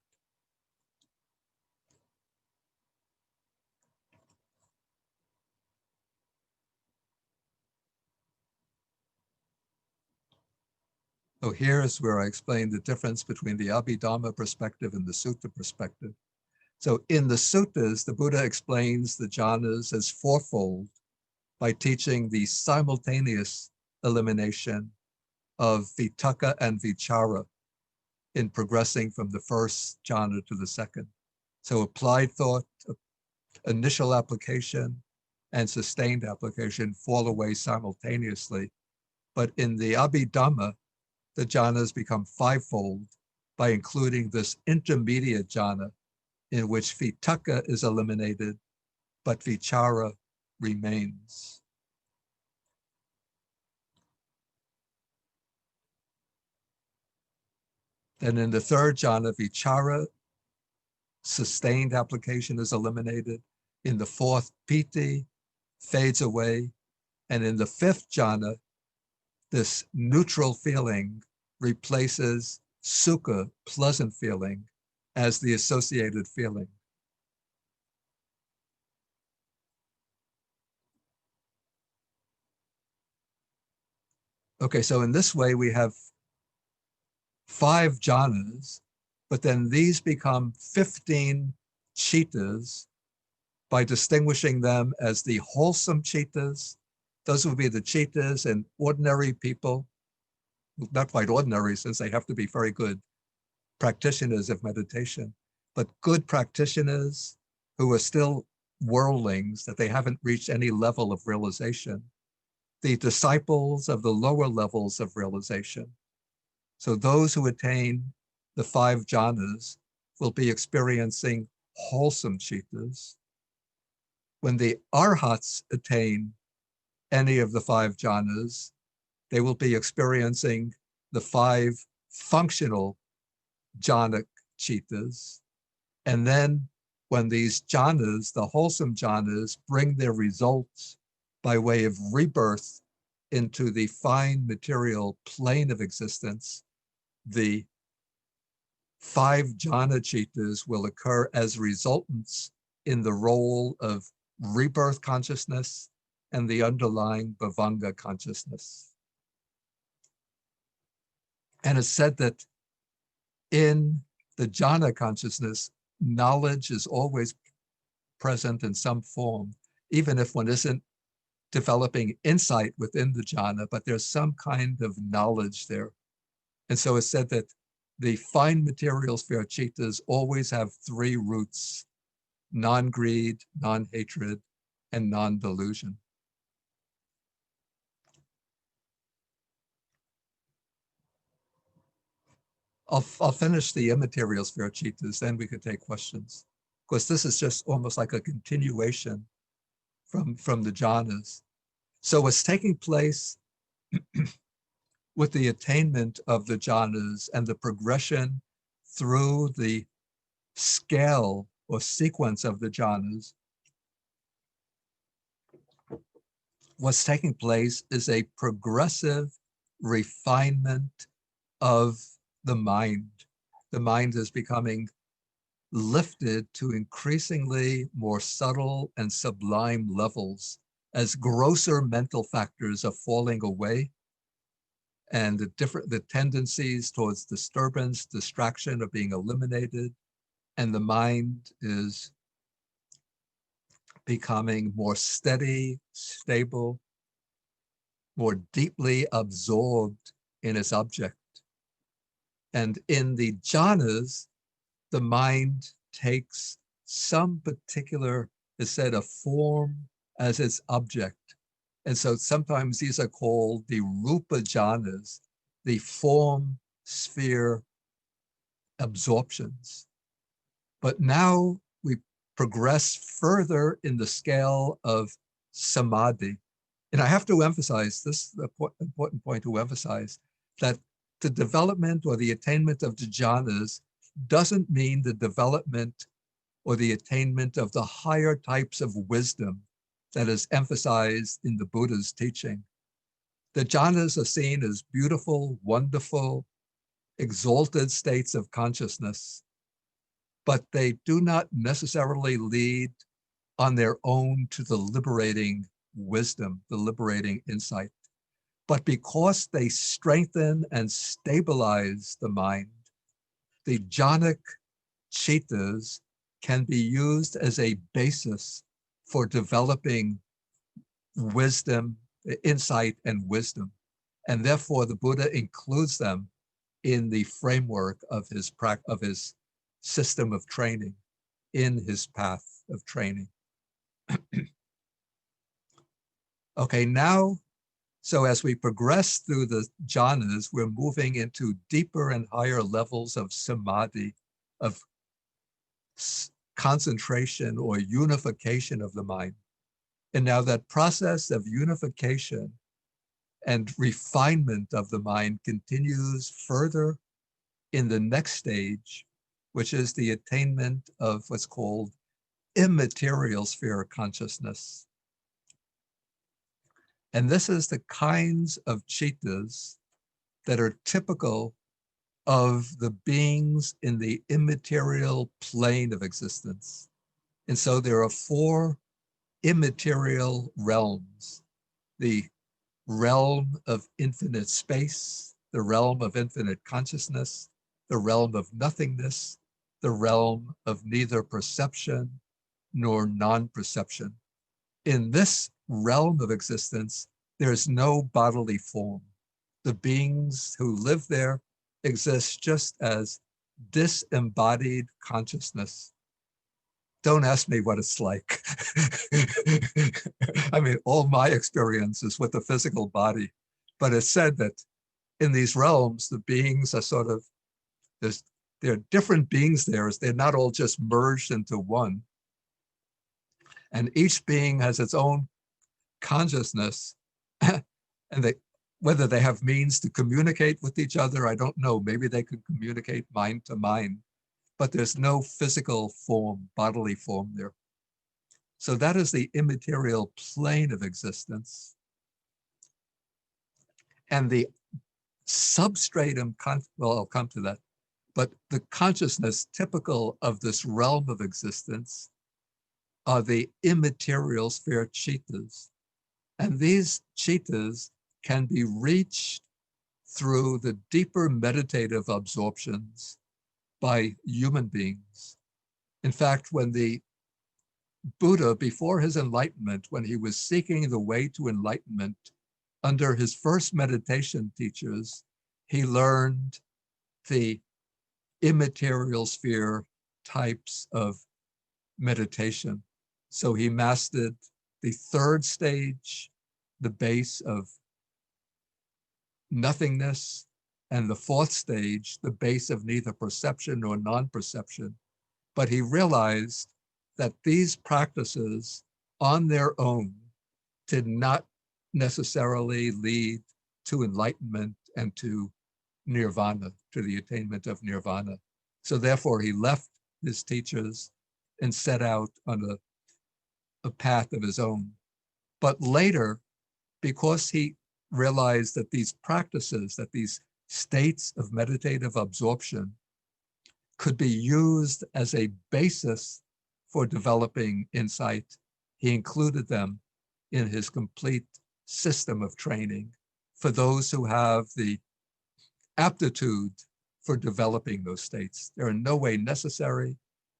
So here is where I explain the difference between the Abhidhamma perspective and the Sutta perspective. So in the suttas, the Buddha explains the jhanas as fourfold by teaching the simultaneous elimination of vitakka and vichara in progressing from the first jhana to the second. So applied thought, initial application, and sustained application fall away simultaneously. But in the Abhidhamma, the jhanas become fivefold by including this intermediate jhana in which vitakka is eliminated, but vichara remains. Then in the third jhana, vichara, sustained application is eliminated. In the fourth, piti fades away. And in the fifth jhana, this neutral feeling replaces Suka, pleasant feeling, as the associated feeling. Okay, so in this way we have 5 jhanas, but then these become 15 chittas by distinguishing them as the wholesome chittas. Those would be the chittas and ordinary people, not quite ordinary since they have to be very good practitioners of meditation, but good practitioners who are still worldlings, that they haven't reached any level of realization. The disciples of the lower levels of realization. So those who attain the 5 jhanas will be experiencing wholesome chittas. When the arhats attain any of the 5 jhanas, they will be experiencing the 5 functional jhanic chittas. And then when these jhanas, the wholesome jhanas, bring their results by way of rebirth into the fine material plane of existence, the 5 jhana chittas will occur as resultants in the role of rebirth consciousness and the underlying bhavanga consciousness. And it's said that in the jhana consciousness, knowledge is always present in some form, even if one isn't developing insight within the jhana, but there's some kind of knowledge there. And so it's said that the fine material sphere chittas always have 3 roots: non-greed, non-hatred, and non-delusion. I'll finish the immaterial sphere chittas, then we could take questions. Of course, this is just almost like a continuation from the jhanas. So what's taking place with the attainment of the jhanas and the progression through the scale or sequence of the jhanas, what's taking place is a progressive refinement of the mind. The mind is becoming lifted to increasingly more subtle and sublime levels as grosser mental factors are falling away, and the tendencies towards disturbance, distraction are being eliminated, and the mind is becoming more steady, stable, more deeply absorbed in its object. And in the jhanas, the mind takes some particular, is said, a form as its object. And so sometimes these are called the rupa jhanas, the form sphere absorptions. But now we progress further in the scale of samadhi. And I have to emphasize this, the important point to emphasize, that the development or the attainment of the jhanas doesn't mean the development or the attainment of the higher types of wisdom that is emphasized in the Buddha's teaching. The jhanas are seen as beautiful, wonderful, exalted states of consciousness, but they do not necessarily lead on their own to the liberating wisdom, the liberating insight. But because they strengthen and stabilize the mind, the jhanic chittas can be used as a basis for developing wisdom, insight, and wisdom. And therefore, the Buddha includes them in the framework of his system of training, in his path of training. Okay, now, so as we progress through the jhanas, we're moving into deeper and higher levels of samadhi, of concentration or unification of the mind. And now that process of unification and refinement of the mind continues further in the next stage, which is the attainment of what's called immaterial sphere consciousness. And this is the kinds of chittas that are typical of the beings in the immaterial plane of existence. And so there are 4 immaterial realms: the realm of infinite space, the realm of infinite consciousness, the realm of nothingness, the realm of neither perception nor non-perception. In this realm of existence, there's no bodily form. The beings who live there exist just as disembodied consciousness. Don't ask me what it's like. I mean, all my experience is with the physical body, but it's said that in these realms, the beings are sort of, there are different beings there. They're not all just merged into one. And each being has its own consciousness. And whether they have means to communicate with each other, I don't know. Maybe they could communicate mind to mind, but there's no physical form, bodily form there. So that is the immaterial plane of existence. And the substratum, well, I'll come to that, but the consciousness typical of this realm of existence are the immaterial sphere chittas. And these chittas can be reached through the deeper meditative absorptions by human beings. In fact, when the Buddha, before his enlightenment, when he was seeking the way to enlightenment, under his first meditation teachers, he learned the immaterial sphere types of meditation. So he mastered the 3rd stage, the base of nothingness, and the 4th stage, the base of neither perception nor non-perception. But he realized that these practices on their own did not necessarily lead to enlightenment and to nirvana, to the attainment of nirvana. So therefore he left his teachers and set out on a path of his own. But later, because he realized that these practices, that these states of meditative absorption could be used as a basis for developing insight, he included them in his complete system of training for those who have the aptitude for developing those states. They're in no way necessary,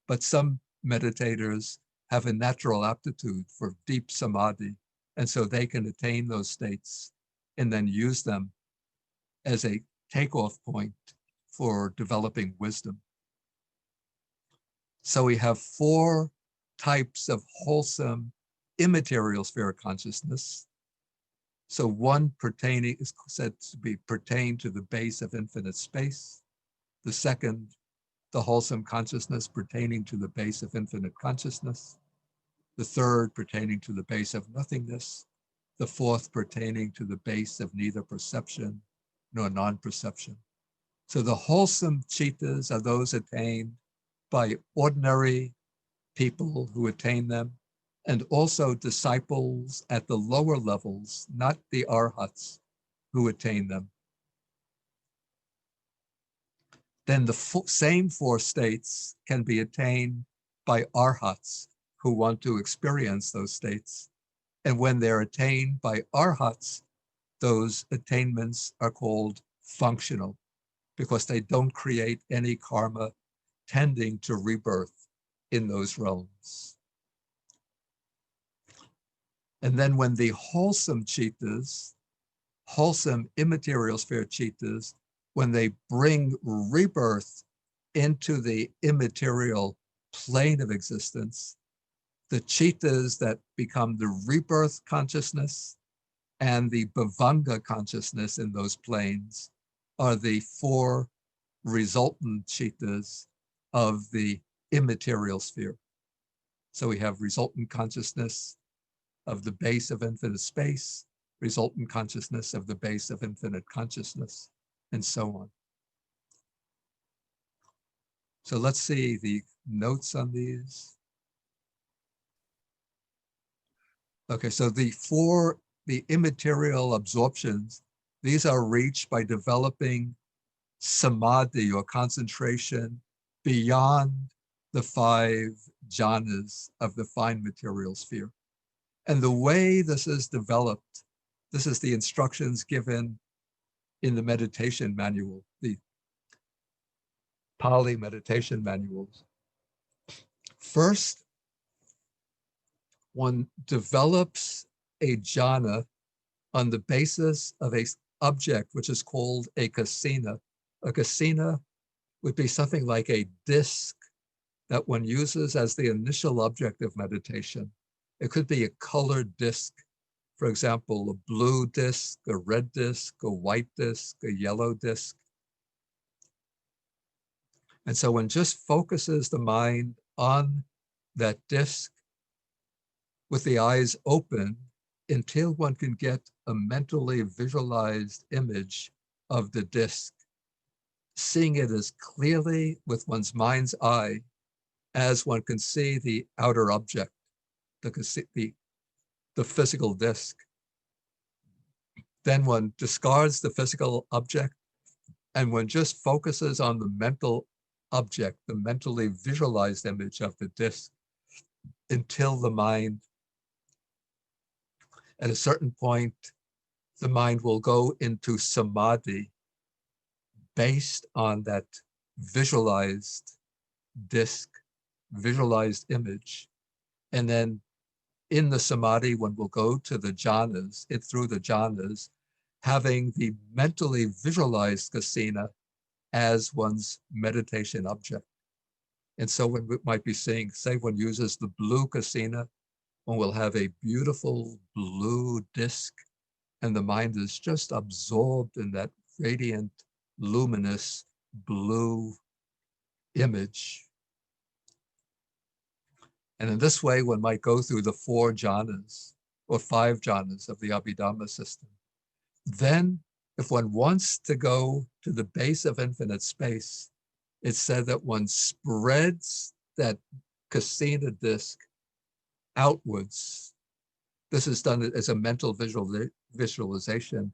but some meditators have a natural aptitude for deep samadhi, and so they can attain those states and then use them as a takeoff point for developing wisdom. So we have 4 types of wholesome immaterial sphere of consciousness. So one pertaining is said to be pertain to the base of infinite space. The second, the wholesome consciousness pertaining to the base of infinite consciousness. The third pertaining to the base of nothingness. The 4th pertaining to the base of neither perception nor non-perception. So the wholesome chittas are those attained by ordinary people who attain them, and also disciples at the lower levels, not the arhats, who attain them. Then the same 4 states can be attained by arhats who want to experience those states. And when they're attained by arhats, those attainments are called functional because they don't create any karma tending to rebirth. in those realms. And then when the wholesome citas, wholesome immaterial sphere citas, when they bring rebirth into the immaterial plane of existence, the citas that become the rebirth consciousness and the bhavanga consciousness in those planes are the four resultant citas of the immaterial sphere. So we have resultant consciousness of the base of infinite space, resultant consciousness of the base of infinite consciousness, and so on. So let's see the notes on these. Okay, so the immaterial absorptions, these are reached by developing samadhi or concentration beyond the 5 jhanas of the fine material sphere. And the way this is developed, this is the instructions given in the meditation manual, the Pali meditation manuals. First, one develops a jhana on the basis of an object which is called a kasina. A kasina would be something like a disc that one uses as the initial object of meditation. It could be a colored disc, for example, a blue disc, a red disc, a white disc, a yellow disc. And so one just focuses the mind on that disc with the eyes open until one can get a mentally visualized image of the disc, seeing it as clearly with one's mind's eye as one can see the outer object, the physical disc. Then one discards the physical object and one just focuses on the mental object, the mentally visualized image of the disc, until the mind, at a certain point, the mind will go into samadhi based on that visualized disc, visualized image. And then in the samadhi, one will go to the jhanas, through the jhanas, having the mentally visualized kasina as one's meditation object. And so one might be saying, say one uses the blue kasina, one will have a beautiful blue disc, and the mind is just absorbed in that radiant, luminous blue image. And in this way, one might go through the 4 jhanas or 5 jhanas of the Abhidhamma system. Then, if one wants to go to the base of infinite space, it's said that one spreads that kasina disc outwards. This is done as a mental visualization.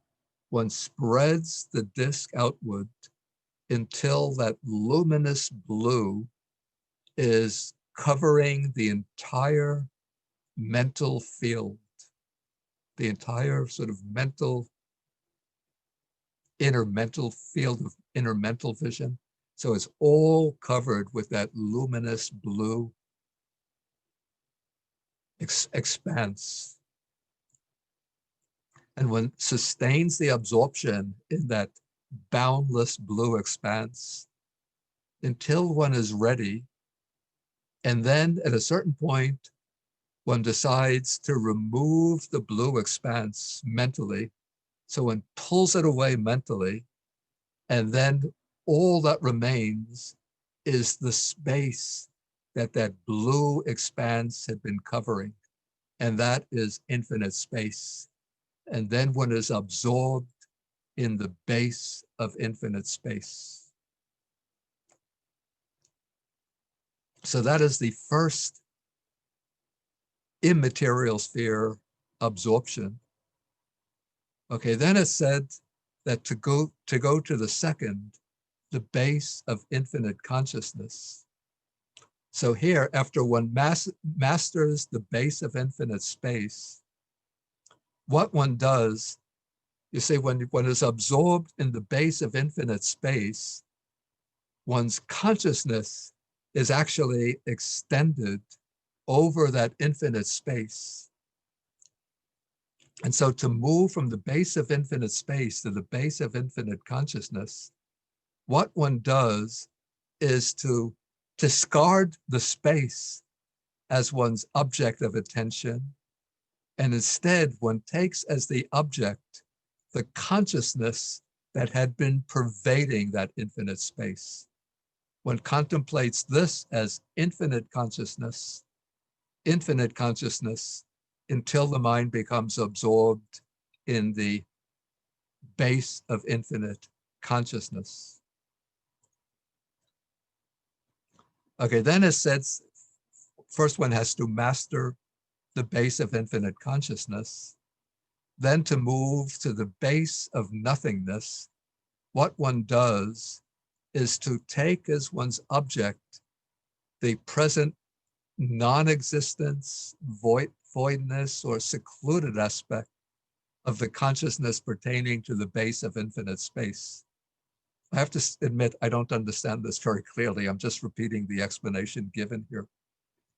One spreads the disc outward until that luminous blue is covering the entire mental field, the entire sort of inner mental field of inner mental vision. So it's all covered with that luminous blue expanse. And one sustains the absorption in that boundless blue expanse until one is ready. And then at a certain point, one decides to remove the blue expanse mentally. So one pulls it away mentally, and then all that remains is the space that that blue expanse had been covering, and that is infinite space. And then one is absorbed in the base of infinite space. So that is the first immaterial sphere absorption. Okay, then it said that to go to the second, the base of infinite consciousness. So here, after one masters the base of infinite space, what one does, you see, when one is absorbed in the base of infinite space, one's consciousness is actually extended over that infinite space. And so to move from the base of infinite space to the base of infinite consciousness, what one does is to discard the space as one's object of attention. And instead, one takes as the object the consciousness that had been pervading that infinite space. One contemplates this as infinite consciousness, until the mind becomes absorbed in the base of infinite consciousness. Okay, then it says, first one has to master the base of infinite consciousness. Then to move to the base of nothingness, what one does is to take as one's object the present non-existence, voidness, or secluded aspect of the consciousness pertaining to the base of infinite space. I have to admit, I don't understand this very clearly. I'm just repeating the explanation given here.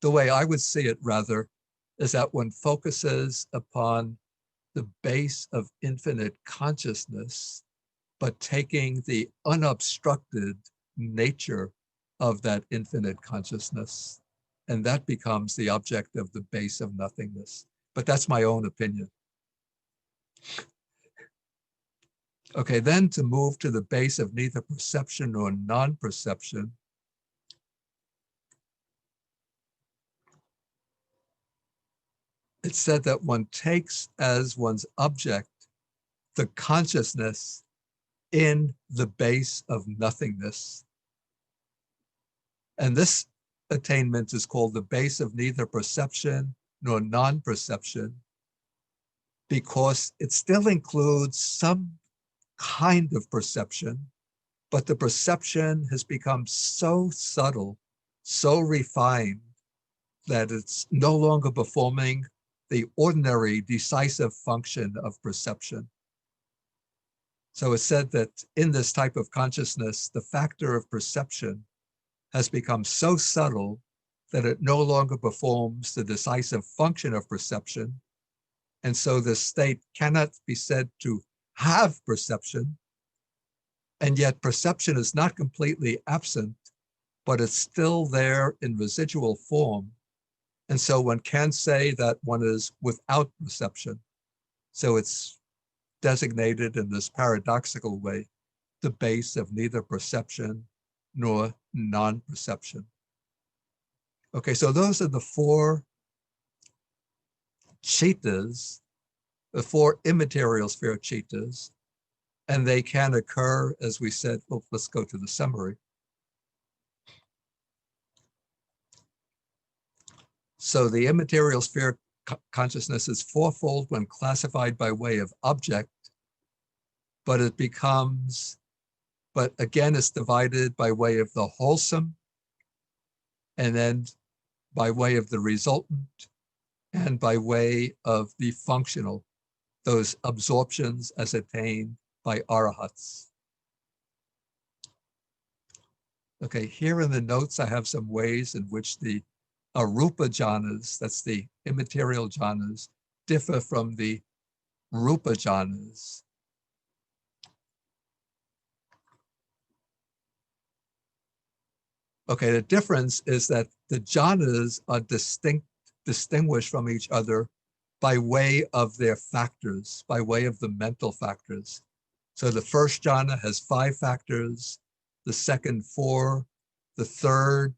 The way I would see it, rather, is that one focuses upon the base of infinite consciousness, but taking the unobstructed nature of that infinite consciousness. And that becomes the object of the base of nothingness. But that's my own opinion. Okay, then to move to the base of neither perception nor non-perception, it's said that one takes as one's object the consciousness in the base of nothingness. And this attainment is called the base of neither perception nor non-perception, because it still includes some kind of perception, but the perception has become so subtle, so refined, that it's no longer performing the ordinary decisive function of perception. So it's said that in this type of consciousness, the factor of perception has become so subtle that it no longer performs the decisive function of perception. And so this state cannot be said to have perception, and yet perception is not completely absent, but it's still there in residual form. And so one can say that one is without perception. So it's designated in this paradoxical way, the base of neither perception nor non-perception. Okay, so those are the four citas, the four immaterial sphere citas, and they can occur, as we said. Well, let's go to the summary. So the immaterial sphere consciousness is fourfold when classified by way of object, but it becomes, but again, it's divided by way of the wholesome, and then by way of the resultant, and by way of the functional, those absorptions as attained by arahats. Okay, here in the notes, I have some ways in which the arupa jhanas, that's the immaterial jhanas, differ from the rupa jhanas. Okay, the difference is that the jhanas are distinguished from each other by way of their factors, by way of the mental factors. So the first jhana has 5 factors, the second 4, the third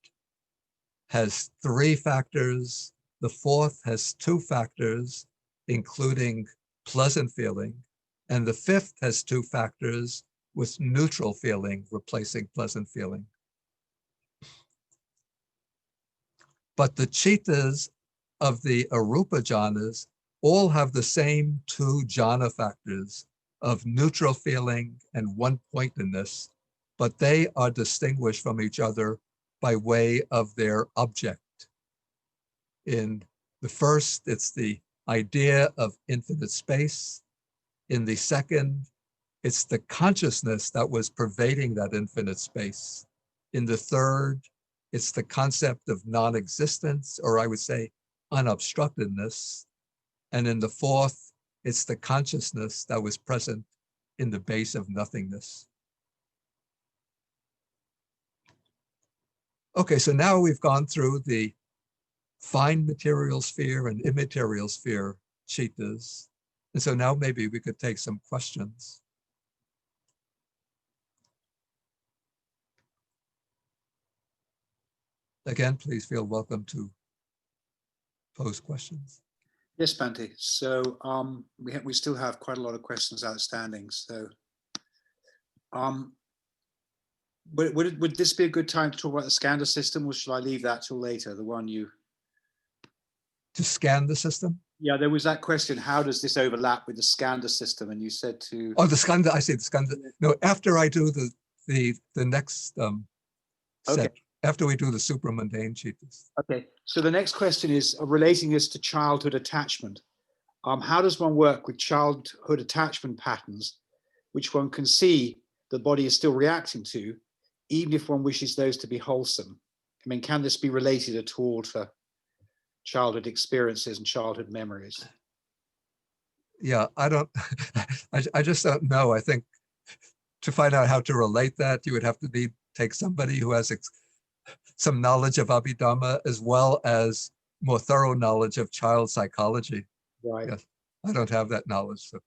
has 3 factors, the fourth has 2 factors, including pleasant feeling, and the fifth has 2 factors with neutral feeling replacing pleasant feeling. But the citas of the arupa jhanas all have the same 2 jhana factors of neutral feeling and one-pointedness, but they are distinguished from each other by way of their object. In the first, it's the idea of infinite space. In the second, it's the consciousness that was pervading that infinite space. In the third, it's the concept of non-existence, or I would say unobstructedness. And in the fourth, it's the consciousness that was present in the base of nothingness. Okay, so now we've gone through the fine material sphere and immaterial sphere chittas. And so now maybe we could take some questions. Again, please feel welcome to pose questions. Yes, Bhante. So we still have quite a lot of questions outstanding. So would this be a good time to talk about the scander system, or should I leave that till later? The one you To scan the system? Yeah, there was that question. How does this overlap with the scander system? And you said to Oh, the scander. I say the scander. No, after I do the next set. Okay. After we do the supramundane chittas. Okay, so the next question is relating this to childhood attachment. How does one work with childhood attachment patterns, which one can see the body is still reacting to, even if one wishes those to be wholesome? I mean, can this be related at all to childhood experiences and childhood memories? Yeah, I don't, I just don't know. I think to find out how to relate that, you would have to take somebody who has some knowledge of Abhidhamma as well as more thorough knowledge of child psychology. Right. Yes, I don't have that knowledge. So.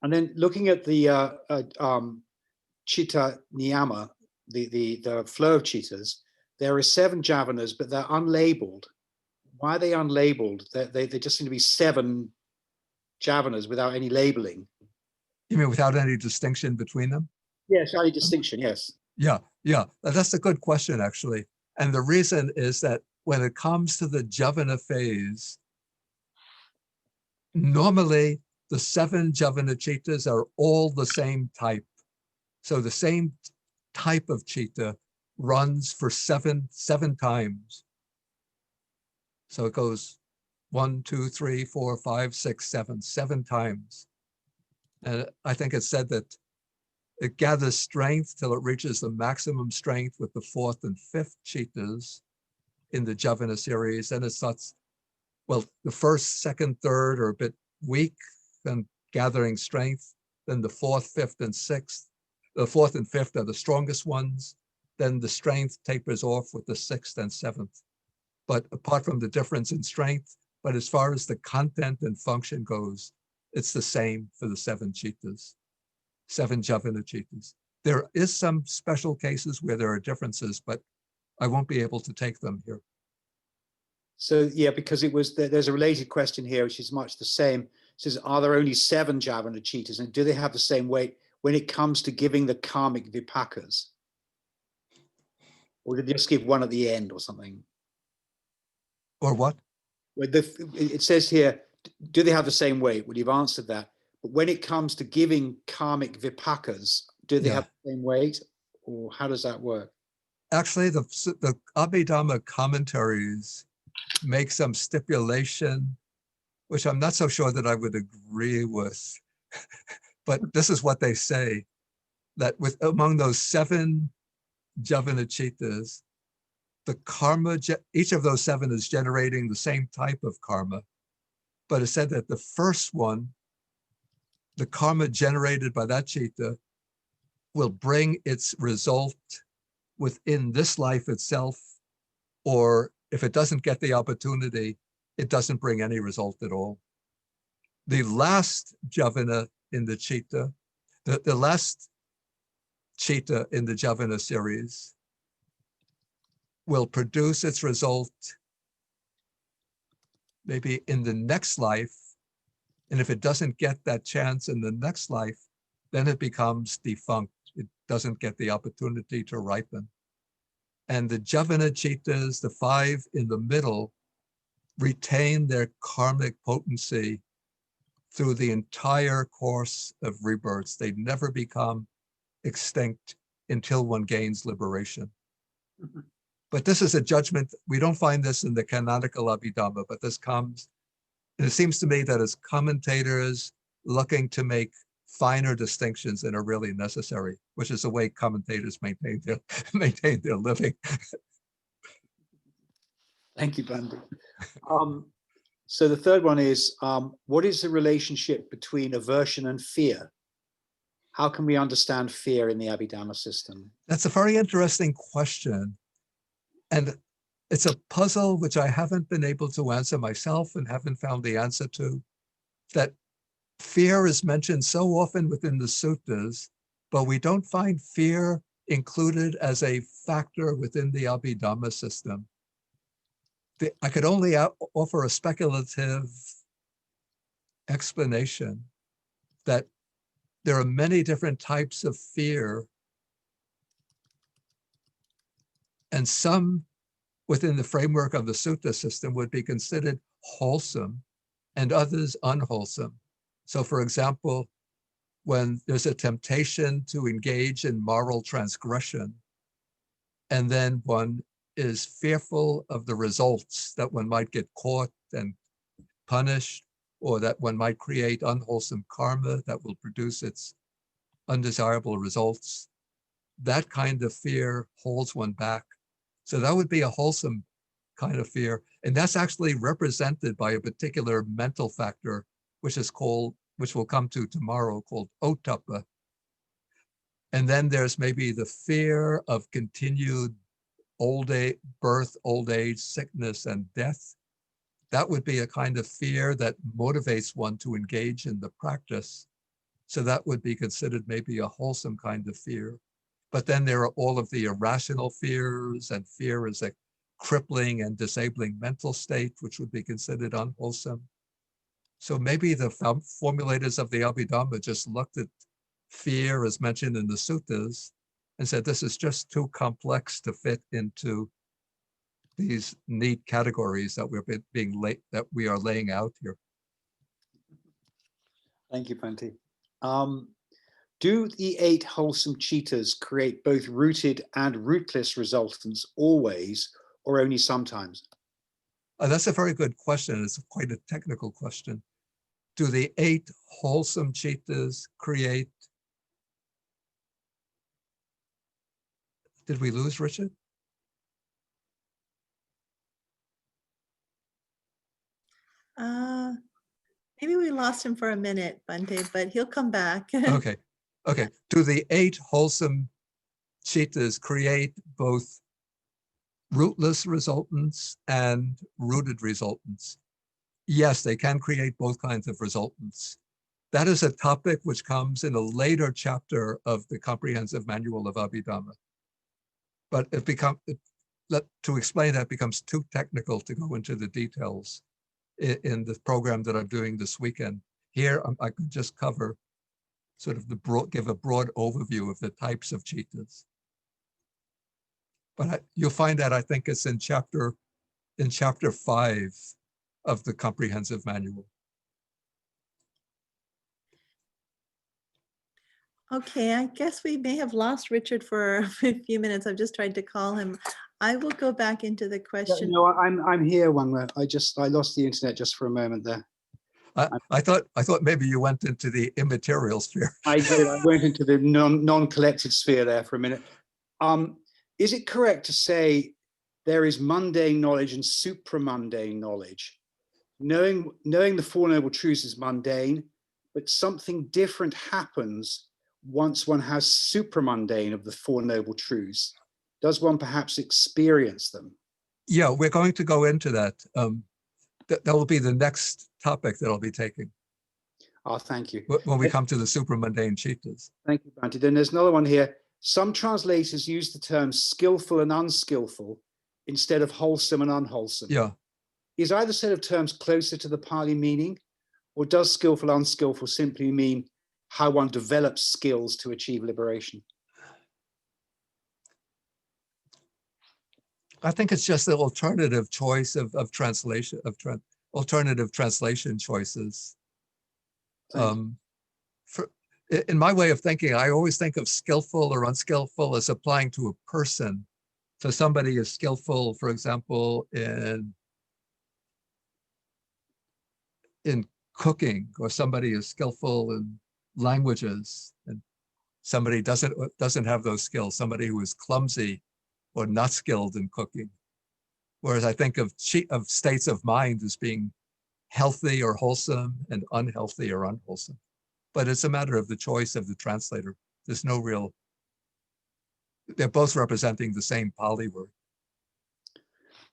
And then looking at the chitta niyama, the flow of chittas, there are 7 jhavanas, but they're unlabeled. Why are they unlabeled? They just seem to be 7 jhavanas without any labeling. You mean without any distinction between them? Yes, any distinction, yes. Yeah, that's a good question, actually. And the reason is that when it comes to the jhavana phase, normally the 7 jhavana chittas are all the same type. So the same type of chitta runs for seven times. So it goes 1, 2, 3, 4, 5, 6, 7 times. And I think it's said that it gathers strength till it reaches the maximum strength with the 4th and 5th chittas in the jhavana series. And it starts, well, the 1st, 2nd, 3rd are a bit weak, then gathering strength. Then the 4th, 5th, and 6th, the 4th and 5th are the strongest ones. Then the strength tapers off with the 6th and 7th. But apart from the difference in strength, but as far as the content and function goes, it's the same for the 7 chittas, 7 jhavana chittas. There is some special cases where there are differences, but I won't be able to take them here. So yeah, because there's a related question here, which is much the same. It says, are there only 7 jhavana chittas, and do they have the same weight when it comes to giving the karmic vipakas? Or did they just give one at the end or something? Or what? It says here, do they have the same weight? Well, you've answered that. But when it comes to giving karmic vipakas, do they have the same weight, or how does that work? Actually, the Abhidhamma commentaries make some stipulation, which I'm not so sure that I would agree with. But this is what they say, that among those 7 jhavana chittas, the karma, each of those 7 is generating the same type of karma. But it said that the first one, the karma generated by that chitta, will bring its result within this life itself, or if it doesn't get the opportunity, it doesn't bring any result at all. The last jhavana in the chitta, the last chitta in the jhavana series will produce its result maybe in the next life. And if it doesn't get that chance in the next life, then it becomes defunct. It doesn't get the opportunity to ripen. And the jhavana chittas, the 5 in the middle, retain their karmic potency through the entire course of rebirths. They never become extinct until one gains liberation. Mm-hmm. But this is a judgment. We don't find this in the canonical Abhidhamma, but this comes, and it seems to me that as commentators looking to make finer distinctions than are really necessary, which is the way commentators maintain their living. Thank you, Bhante. So the third one is, what is the relationship between aversion and fear? How can we understand fear in the Abhidhamma system? That's a very interesting question. And it's a puzzle which I haven't been able to answer myself and haven't found the answer to. That fear is mentioned so often within the suttas, but we don't find fear included as a factor within the Abhidhamma system. I could only offer a speculative explanation that there are many different types of fear, and some within the framework of the sutta system would be considered wholesome and others unwholesome. So for example, when there's a temptation to engage in moral transgression, and then one is fearful of the results, that one might get caught and punished, or that one might create unwholesome karma that will produce its undesirable results, that kind of fear holds one back. So that would be a wholesome kind of fear. And that's actually represented by a particular mental factor, which is called, which we'll come to tomorrow, called ottappa. And then there's maybe the fear of continued old age, birth, old age, sickness, and death. That would be a kind of fear that motivates one to engage in the practice. So that would be considered maybe a wholesome kind of fear. But then there are all of the irrational fears, and fear is a crippling and disabling mental state, which would be considered unwholesome. So maybe the formulators of the Abhidhamma just looked at fear as mentioned in the suttas and said, this is just too complex to fit into these neat categories that we are laying out here. Thank you, Bhante. Do the 8 wholesome citas create both rooted and rootless resultants always, or only sometimes? That's a very good question. It's quite a technical question. Do the 8 wholesome citas create? Did we lose Richard? Maybe we lost him for a minute, Bhante, but he'll come back. Okay. Okay. Do the 8 wholesome citas create both rootless resultants and rooted resultants? Yes, they can create both kinds of resultants. That is a topic which comes in a later chapter of the Comprehensive Manual of Abhidhamma. But to explain that becomes too technical to go into the details in the program that I'm doing this weekend. Here, I can just cover sort of give a broad overview of the types of citas. But you'll find that I think it's in chapter 5 of the Comprehensive Manual. Okay, I guess we may have lost Richard for a few minutes. I've just tried to call him. I will go back into the question. No, I'm here, Wangwa. I lost the internet just for a moment there. I thought maybe you went into the immaterial sphere. I did. I went into the non-collected sphere there for a minute. Is it correct to say there is mundane knowledge and supramundane knowledge? Knowing the Four Noble Truths is mundane, but something different happens once one has supramundane of the Four Noble Truths. Does one perhaps experience them? Yeah, we're going to go into that. That will be the next topic that I'll be taking. Oh, thank you. When we come to the supramundane citas. Thank you, Bhante. Then there's another one here. Some translators use the terms skillful and unskillful instead of wholesome and unwholesome. Yeah. Is either set of terms closer to the Pali meaning, or does skillful, unskillful simply mean how one develops skills to achieve liberation? I think it's just the alternative choice of translation, alternative translation choices. In my way of thinking, I always think of skillful or unskillful as applying to a person. So somebody is skillful, for example, in cooking, or somebody is skillful in languages, and somebody doesn't have those skills, somebody who is clumsy or not skilled in cooking. Whereas I think of states of mind as being healthy or wholesome and unhealthy or unwholesome. But it's a matter of the choice of the translator. There's no real, they're both representing the same Pali word.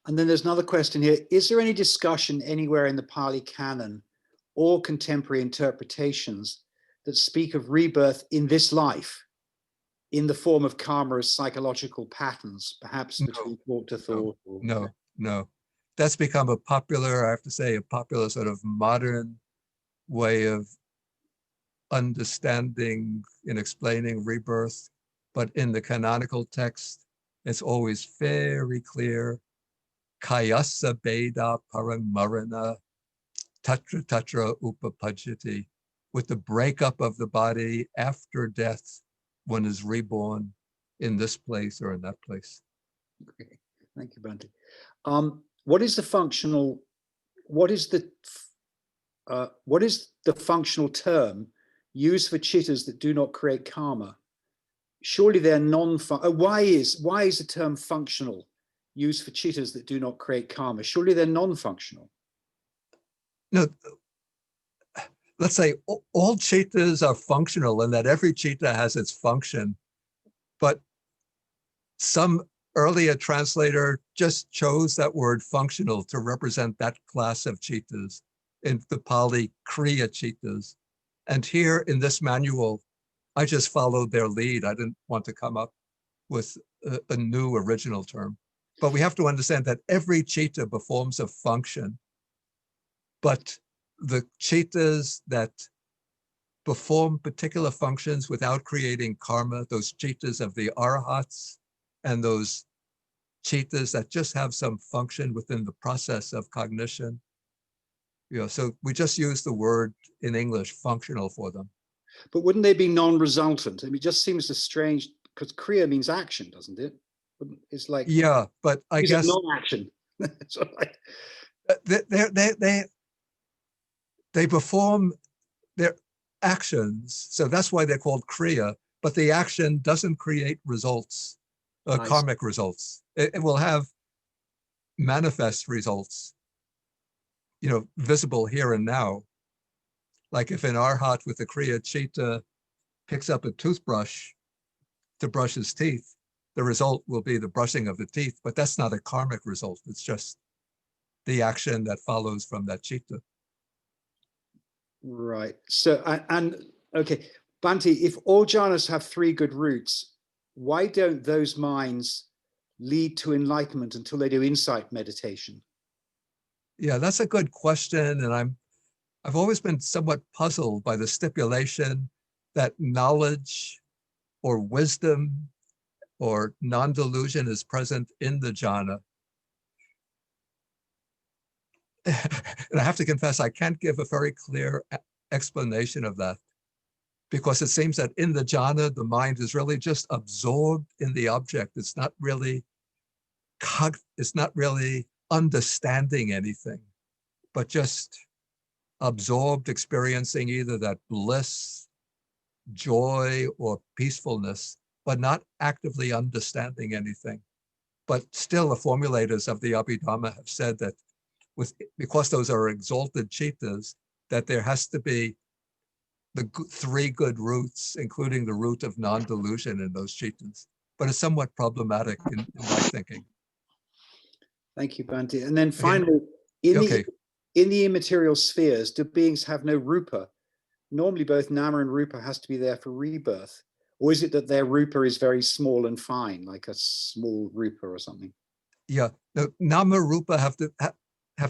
And then there's another question here. Is there any discussion anywhere in the Pali canon or contemporary interpretations that speak of rebirth in this life in the form of karma as psychological patterns, perhaps between thought to thought? No. That's become a popular, I have to say, a popular sort of modern way of understanding and explaining rebirth. But in the canonical text, it's always very clear. Kayasa Beda Parang Marana Tatra Tatra Upapajati. With the breakup of the body after death, one is reborn in this place or in that place. Okay. Thank you, Bhante. What is the functional term used for chittas that do not create karma? Surely they're why is the term functional used for chittas that do not create karma? Surely they're non-functional. No, let's say all chittas are functional and that every chitta has its function, but some earlier translator just chose that word functional to represent that class of chittas in the Pali Kriya chittas. And here in this manual, I just followed their lead. I didn't want to come up with a new original term. But we have to understand that every chitta performs a function, but the chittas that perform particular functions without creating karma, those chittas of the arahats, and those chittas that just have some function within the process of cognition. So we just use the word in English, functional, for them. But wouldn't they be non-resultant? I mean, it just seems a strange, because kriya means action, doesn't it? It's like, yeah, but I guess non-action. So like, they perform their actions, so that's why they're called kriya. But the action doesn't create results, karmic results. It will have manifest results, visible here and now. Like if an arhat with a kriya chitta picks up a toothbrush to brush his teeth, the result will be the brushing of the teeth, but that's not a karmic result. It's just the action that follows from that chitta. Right. So, okay, Bhante, if all jhanas have 3 good roots, why don't those minds lead to enlightenment until they do insight meditation? Yeah, that's a good question. And I've always been somewhat puzzled by the stipulation that knowledge or wisdom or non-delusion is present in the jhana. And I have to confess, I can't give a very clear explanation of that, because it seems that in the jhana, the mind is really just absorbed in the object. It's not really understanding anything, but just absorbed, experiencing either that bliss, joy, or peacefulness, but not actively understanding anything. But still, the formulators of the Abhidhamma have said that because those are exalted chittas, that there has to be the 3 good roots, including the root of non-delusion in those chittas. But it's somewhat problematic in my thinking. Thank you, Bhante. And then finally, in the immaterial spheres, do beings have no rupa? Normally both nama and rupa has to be there for rebirth. Or is it that their rupa is very small and fine, like a small rupa or something? Yeah, the nama rupa have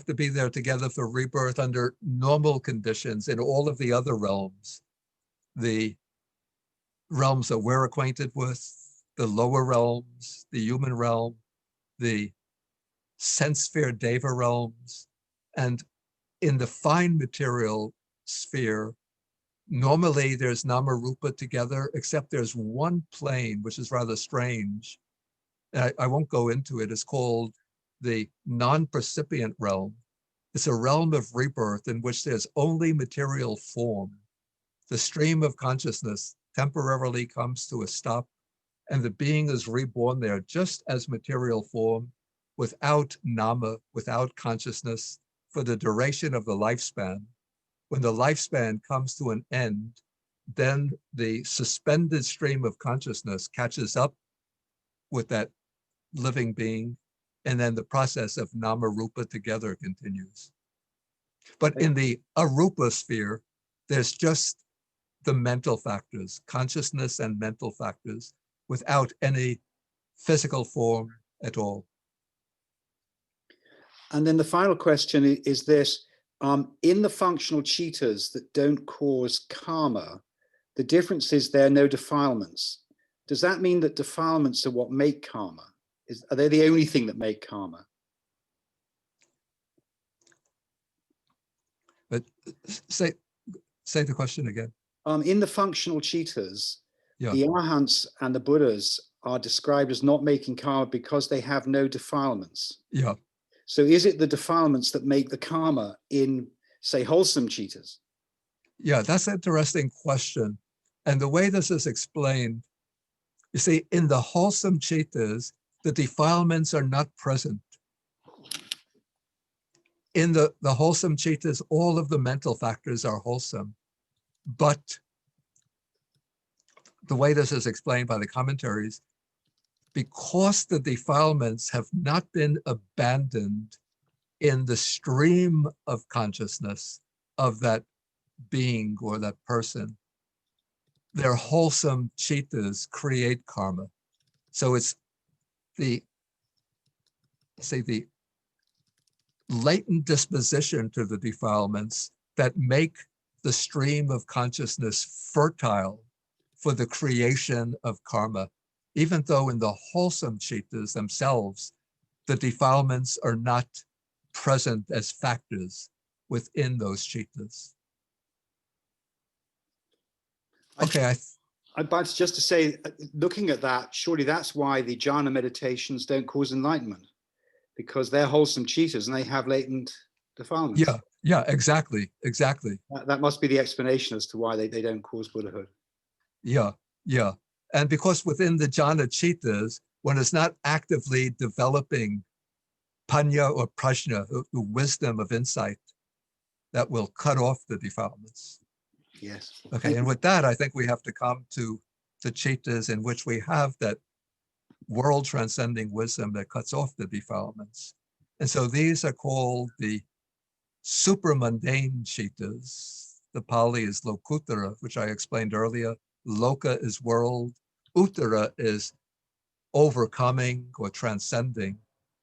to be there together for rebirth under normal conditions in all of the other realms. The realms that we're acquainted with, the lower realms, the human realm, the sense sphere deva realms, and in the fine material sphere, normally there's nama rupa together, except there's one plane, which is rather strange. I won't go into it. It's called the non-percipient realm. It's a realm of rebirth in which there's only material form. The stream of consciousness temporarily comes to a stop, and the being is reborn there just as material form, without nama, without consciousness, for the duration of the lifespan. When the lifespan comes to an end, then the suspended stream of consciousness catches up with that living being, and then the process of nama rupa together continues. But in the arupa sphere, there's just the mental factors, consciousness and mental factors, without any physical form at all. And then the final question is this, in the functional cheetahs that don't cause karma, the difference is there are no defilements. Does that mean that defilements are what make karma? Are they the only thing that make karma? But say the question again. In the functional cheetahs, Yeah. the arhants and the Buddhas are described as not making karma because they have no defilements. Yeah. So is it the defilements that make the karma in, say, wholesome cheetahs? Yeah, that's an interesting question. And the way this is explained, you see, in the wholesome cheetahs, the defilements are not present. In the wholesome cheetahs, all of the mental factors are wholesome. But the way this is explained by the commentaries, because the defilements have not been abandoned in the stream of consciousness of that being or that person, their wholesome cheetahs create karma. So it's the latent disposition to the defilements that make the stream of consciousness fertile for the creation of karma, even though in the wholesome cheetahs themselves, the defilements are not present as factors within those cheetahs. Okay, But just to say, looking at that, surely that's why the jhana meditations don't cause enlightenment, because they're wholesome cheetahs and they have latent defilements. yeah, exactly. That must be the explanation as to why they don't cause Buddhahood. Yeah. And because within the jhana cheetahs, one is not actively developing panya or prajna, the wisdom of insight that will cut off the defilements. Yes. Okay, and with that, I think we have to come to the cheetahs in which we have that world transcending wisdom that cuts off the defilements. And so these are called the supramundane cheetahs. The Pali is Lokuttara, which I explained earlier. Loka is world. Uttara is overcoming or transcending.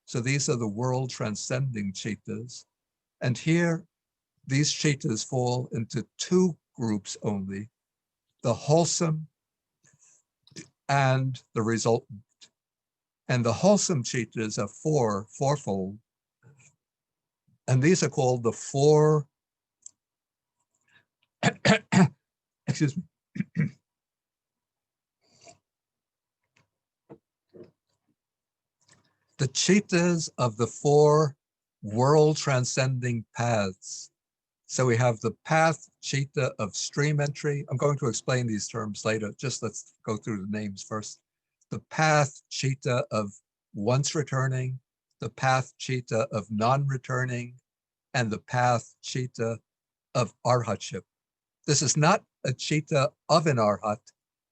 So these are the world transcending cheetahs. And here, these cheetahs fall into two groups only, the wholesome and the resultant. And the wholesome cheetahs are fourfold. And these are called the four, excuse me. The cheetahs of the four world transcending paths. So we have the path cheetah of stream entry. I'm going to explain these terms later. Just let's go through the names first. The path cheetah of once returning, the path cheetah of non-returning, and the path cheetah of arhatship. This is not a cheetah of an arhat,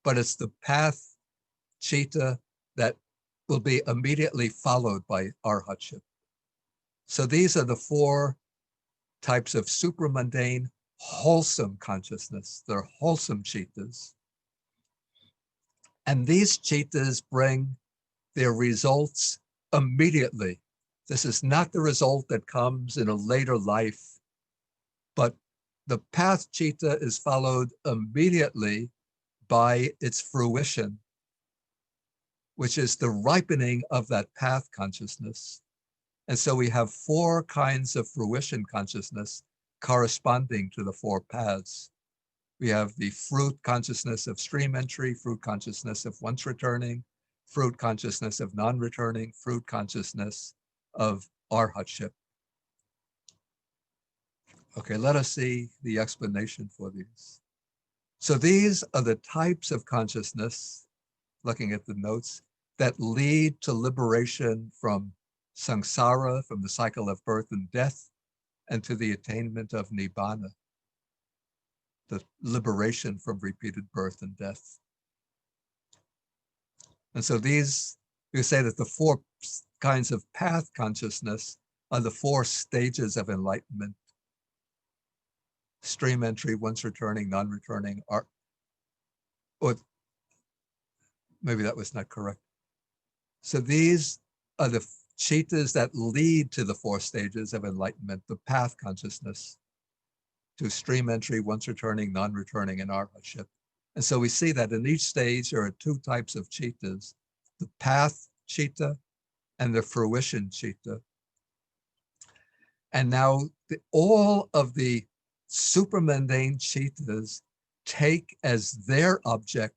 but it's the path cheetah that will be immediately followed by arhatship. So these are the four types of supramundane wholesome consciousness. They're wholesome cheetahs. And these cheetahs bring their results immediately. This is not the result that comes in a later life, but the path cheetah is followed immediately by its fruition, which is the ripening of that path consciousness. And so we have four kinds of fruition consciousness corresponding to the four paths. We have the fruit consciousness of stream entry, fruit consciousness of once returning, fruit consciousness of non-returning, fruit consciousness of arhatship. Okay, let us see the explanation for these. So these are the types of consciousness, looking at the notes, that lead to liberation from samsara, from the cycle of birth and death, and to the attainment of nibbana, the liberation from repeated birth and death. And so these, you say that the 4 kinds of path consciousness are the 4 stages of enlightenment: stream entry, once returning, non-returning, or maybe that was not correct. So these are the chittas that lead to the 4 stages of enlightenment, the path consciousness, to stream entry, once returning, non-returning, and arhatship. And so we see that in each stage there are 2 types of chittas: the path chitta and the fruition chitta. And now all of the supramundane chittas take as their object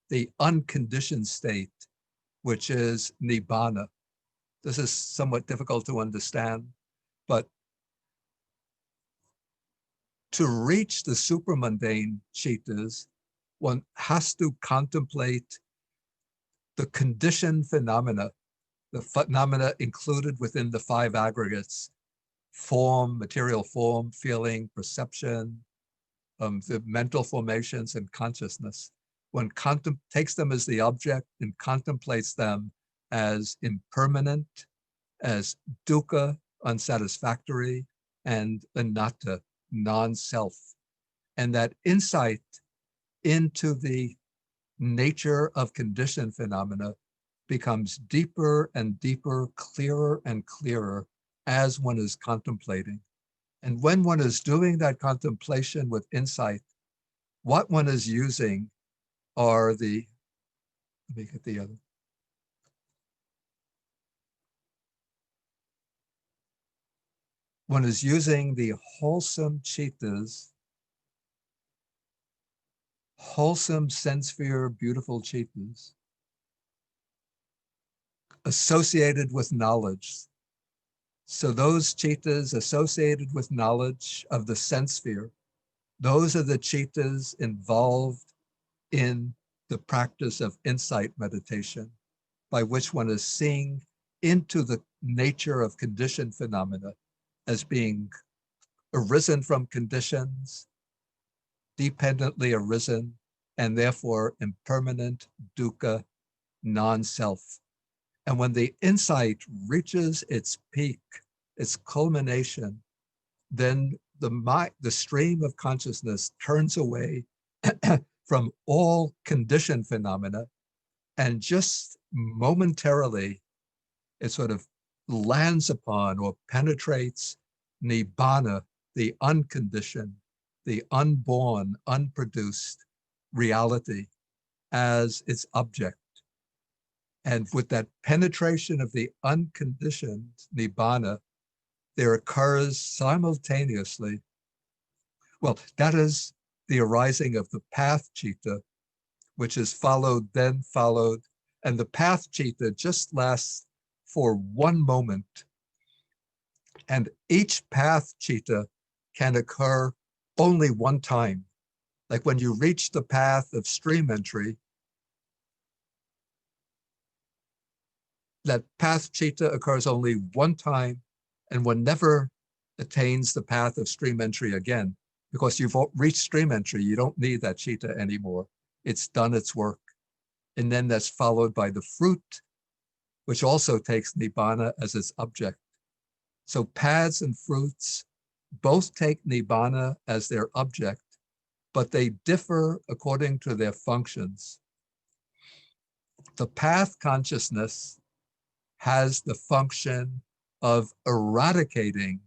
the unconditioned state, which is nibbana. This is somewhat difficult to understand, but to reach the supramundane chittas, one has to contemplate the conditioned phenomena, the phenomena included within the 5 aggregates: form, material form, feeling, perception, the mental formations, and consciousness. One takes them as the object and contemplates them as impermanent, as dukkha, unsatisfactory, and anatta, non-self. And that insight into the nature of conditioned phenomena becomes deeper and deeper, clearer and clearer as one is contemplating. And when one is doing that contemplation with insight, what one is using are the, let me get the other. One is using the wholesome chittas, wholesome sense sphere, beautiful chittas, associated with knowledge. So those chittas associated with knowledge of the sense sphere, those are the chittas involved in the practice of insight meditation, by which one is seeing into the nature of conditioned phenomena as being arisen from conditions, dependently arisen, and therefore impermanent, dukkha, non-self. And when the insight reaches its peak, its culmination, then the stream of consciousness turns away from all conditioned phenomena, and just momentarily it sort of lands upon or penetrates nibbana, the unconditioned, the unborn, unproduced reality as its object. And with that penetration of the unconditioned nibbana, there occurs simultaneously, well, that is the arising of the path citta, which is followed, and the path citta just lasts for one moment. And each path citta can occur only one time. Like when you reach the path of stream entry, that path citta occurs only one time, and one never attains the path of stream entry again, because you've reached stream entry. You don't need that citta anymore. It's done its work. And then that's followed by the fruit, which also takes nibbana as its object. So paths and fruits both take nibbana as their object, but they differ according to their functions. The path consciousness has the function of eradicating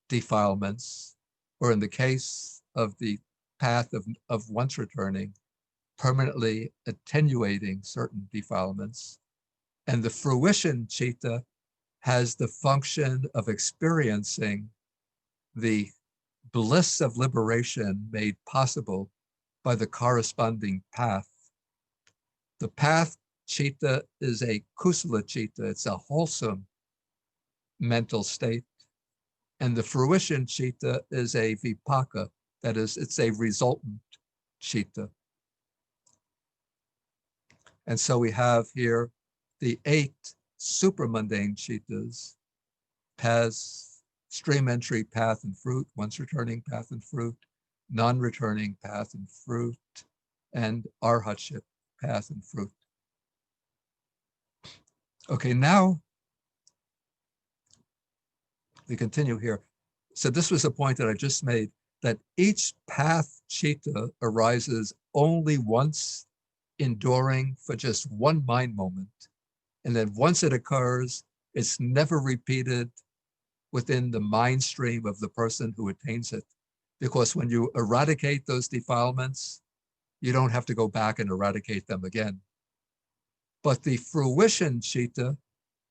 defilements, or in the case of the path of once returning, permanently attenuating certain defilements. And the fruition citta has the function of experiencing the bliss of liberation made possible by the corresponding path. The path citta is a kusala citta, it's a wholesome mental state. And the fruition citta is a vipaka, that is, it's a resultant citta. And so we have here the 8 supramundane chittas, paths, stream entry, path and fruit, once returning path and fruit, non-returning path and fruit, and arhatship, path and fruit. Okay, now we continue here. So this was a point that I just made, that each path chitta arises only once, enduring for just one mind moment. And then once it occurs, it's never repeated within the mind stream of the person who attains it. Because when you eradicate those defilements, you don't have to go back and eradicate them again. But the fruition chitta,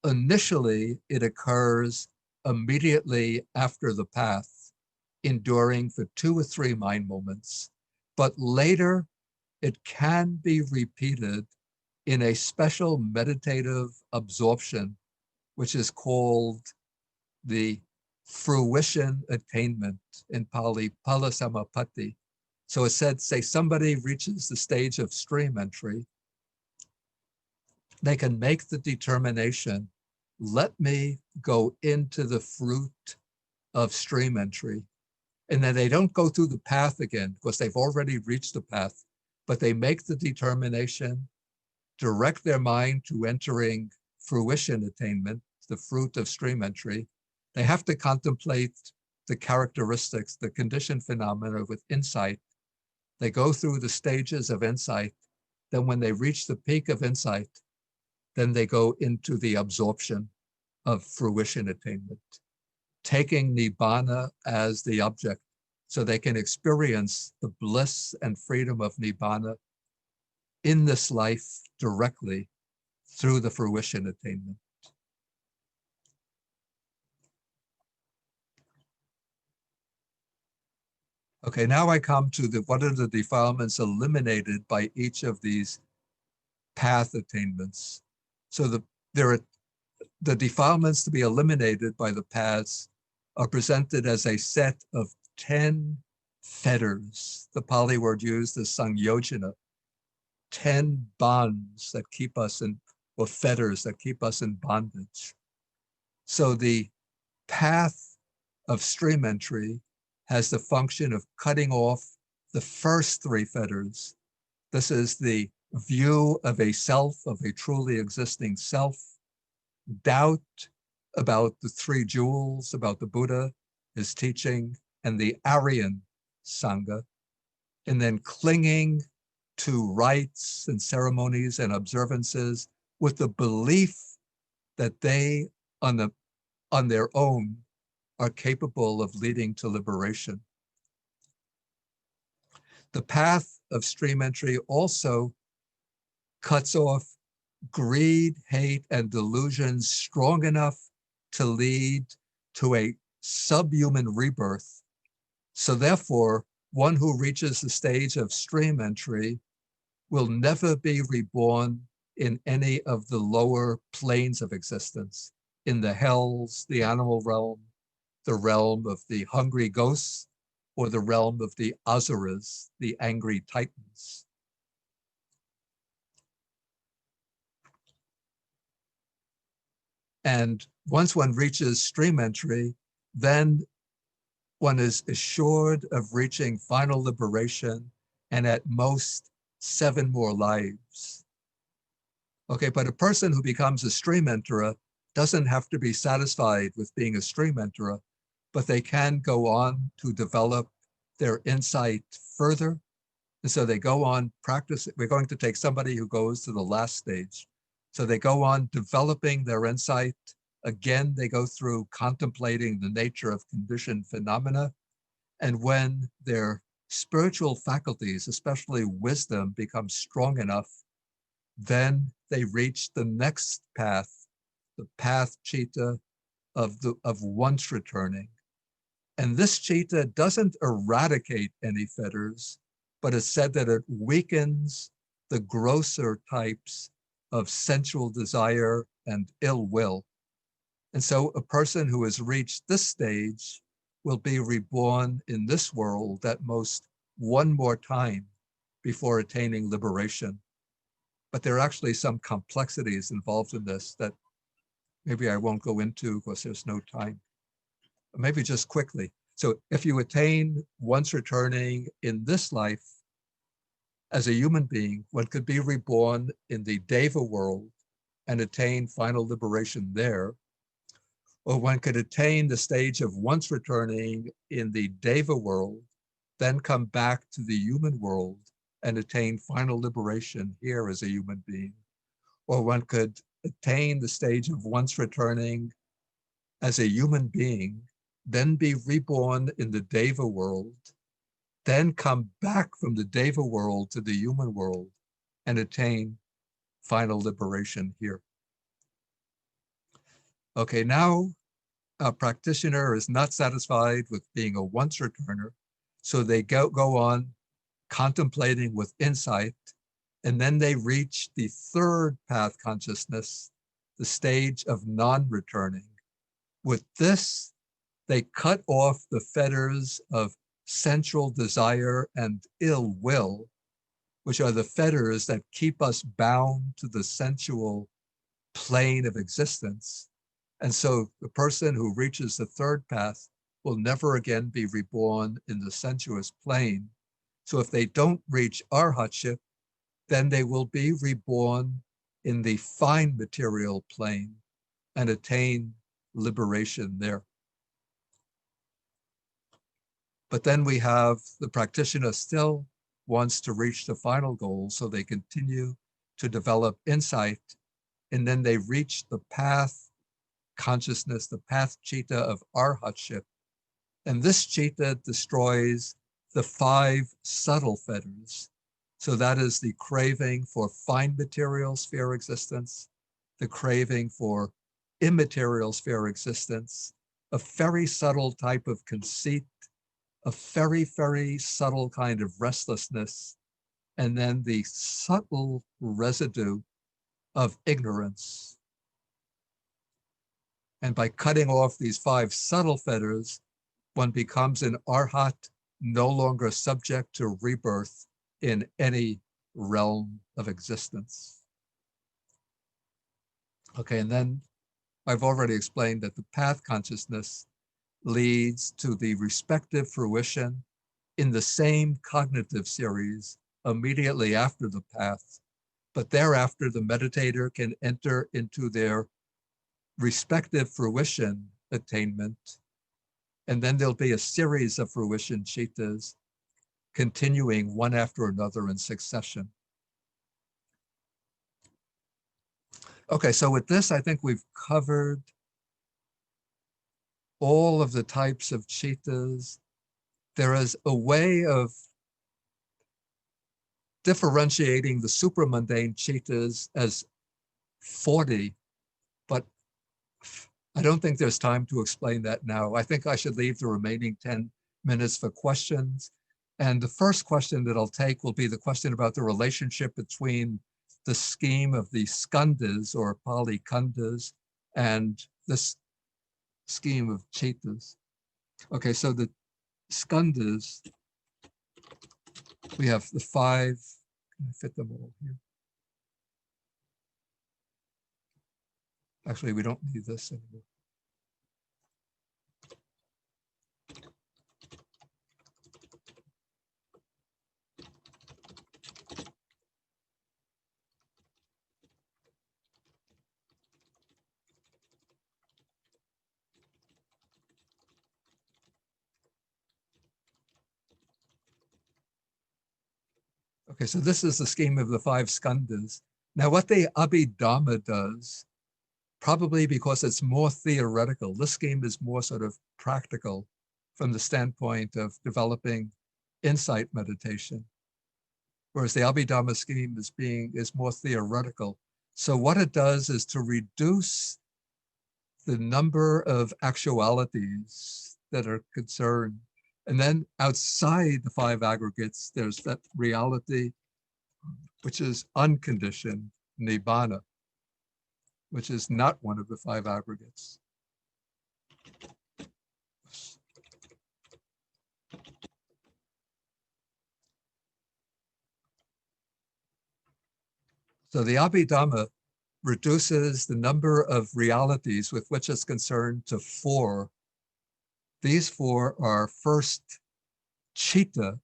initially it occurs immediately after the path, enduring for 2 or 3 mind moments. But later, it can be repeated in a special meditative absorption, which is called the fruition attainment, in Pali, Palasamapatti. So it said, say somebody reaches the stage of stream entry, they can make the determination, let me go into the fruit of stream entry. And then they don't go through the path again because they've already reached the path, but they make the determination, direct their mind to entering fruition attainment, the fruit of stream entry. They have to contemplate the characteristics, the conditioned phenomena with insight. They go through the stages of insight. Then when they reach the peak of insight, then they go into the absorption of fruition attainment, taking Nibbana as the object so they can experience the bliss and freedom of Nibbana in this life directly through the fruition attainment. Okay, now I come to what are the defilements eliminated by each of these path attainments. So there are the defilements to be eliminated by the paths are presented as a set of 10 fetters. The Pali word used is sangyojana, 10 bonds that keep us in, or fetters that keep us in bondage. So the path of stream entry has the function of cutting off the first 3 fetters. This is the view of a self, of a truly existing self, doubt about the 3 jewels, about the Buddha, his teaching, and the Aryan Sangha, and then clinging to rites and ceremonies and observances with the belief that they, on their own, are capable of leading to liberation. The path of stream entry also cuts off greed, hate, and delusion strong enough to lead to a subhuman rebirth. So therefore, one who reaches the stage of stream entry will never be reborn in any of the lower planes of existence, in the hells, the animal realm, the realm of the hungry ghosts, or the realm of the asuras, the angry titans. And once one reaches stream entry, then one is assured of reaching final liberation and at most 7 more lives. Okay, but a person who becomes a stream enterer doesn't have to be satisfied with being a stream enterer, but they can go on to develop their insight further. And so they go on practicing. We're going to take somebody who goes to the last stage. So they go on developing their insight. Again, they go through contemplating the nature of conditioned phenomena. And when their spiritual faculties, especially wisdom, become strong enough, then they reach the next path, the path chitta of once returning. And this chitta doesn't eradicate any fetters, but it's said that it weakens the grosser types of sensual desire and ill will. And so a person who has reached this stage will be reborn in this world at most 1 more time before attaining liberation. But there are actually some complexities involved in this that maybe I won't go into because there's no time. Maybe just quickly. So if you attain once returning in this life as a human being, one could be reborn in the Deva world and attain final liberation there. Or one could attain the stage of once returning in the Deva world, then come back to the human world and attain final liberation here as a human being. Or one could attain the stage of once returning as a human being, then be reborn in the Deva world, then come back from the Deva world to the human world and attain final liberation here. Okay, now a practitioner is not satisfied with being a once returner, so they go on contemplating with insight, and then they reach the third path consciousness, the stage of non-returning. With this, they cut off the fetters of sensual desire and ill will, which are the fetters that keep us bound to the sensual plane of existence. And so the person who reaches the third path will never again be reborn in the sensuous plane. So if they don't reach arhatship, then they will be reborn in the fine material plane and attain liberation there. But then we have the practitioner still wants to reach the final goal, so they continue to develop insight, and then they reach the path consciousness, the path citta of arhatship. And this citta destroys the 5 subtle fetters. So that is the craving for fine material sphere existence, the craving for immaterial sphere existence, a very subtle type of conceit, a very, very subtle kind of restlessness, and then the subtle residue of ignorance. And by cutting off these 5 subtle fetters, one becomes an arhat, no longer subject to rebirth in any realm of existence. Okay, and then I've already explained that the path consciousness leads to the respective fruition in the same cognitive series immediately after the path, but thereafter the meditator can enter into their respective fruition attainment, and then there'll be a series of fruition cittas continuing one after another in succession. Okay, so with this, I think we've covered all of the types of cittas. There is a way of differentiating the supramundane cittas as 40, but I don't think there's time to explain that now. I think I should leave the remaining 10 minutes for questions. And the first question that I'll take will be the question about the relationship between the scheme of the skandhas or Pali khandhas and this scheme of cittas. Okay, so the skandhas, we have the 5, can I fit them all here? Actually, we don't need this anymore. Okay, so this is the scheme of the 5 skandhas. Now, what the Abhidhamma does, probably because it's more theoretical, this scheme is more sort of practical from the standpoint of developing insight meditation, whereas the Abhidhamma scheme is more theoretical. So what it does is to reduce the number of actualities that are concerned. And then outside the 5 aggregates, there's that reality, which is unconditioned, nibbana, which is not one of the 5 aggregates. So the Abhidhamma reduces the number of realities with which it's concerned to 4. These 4 are first chitta,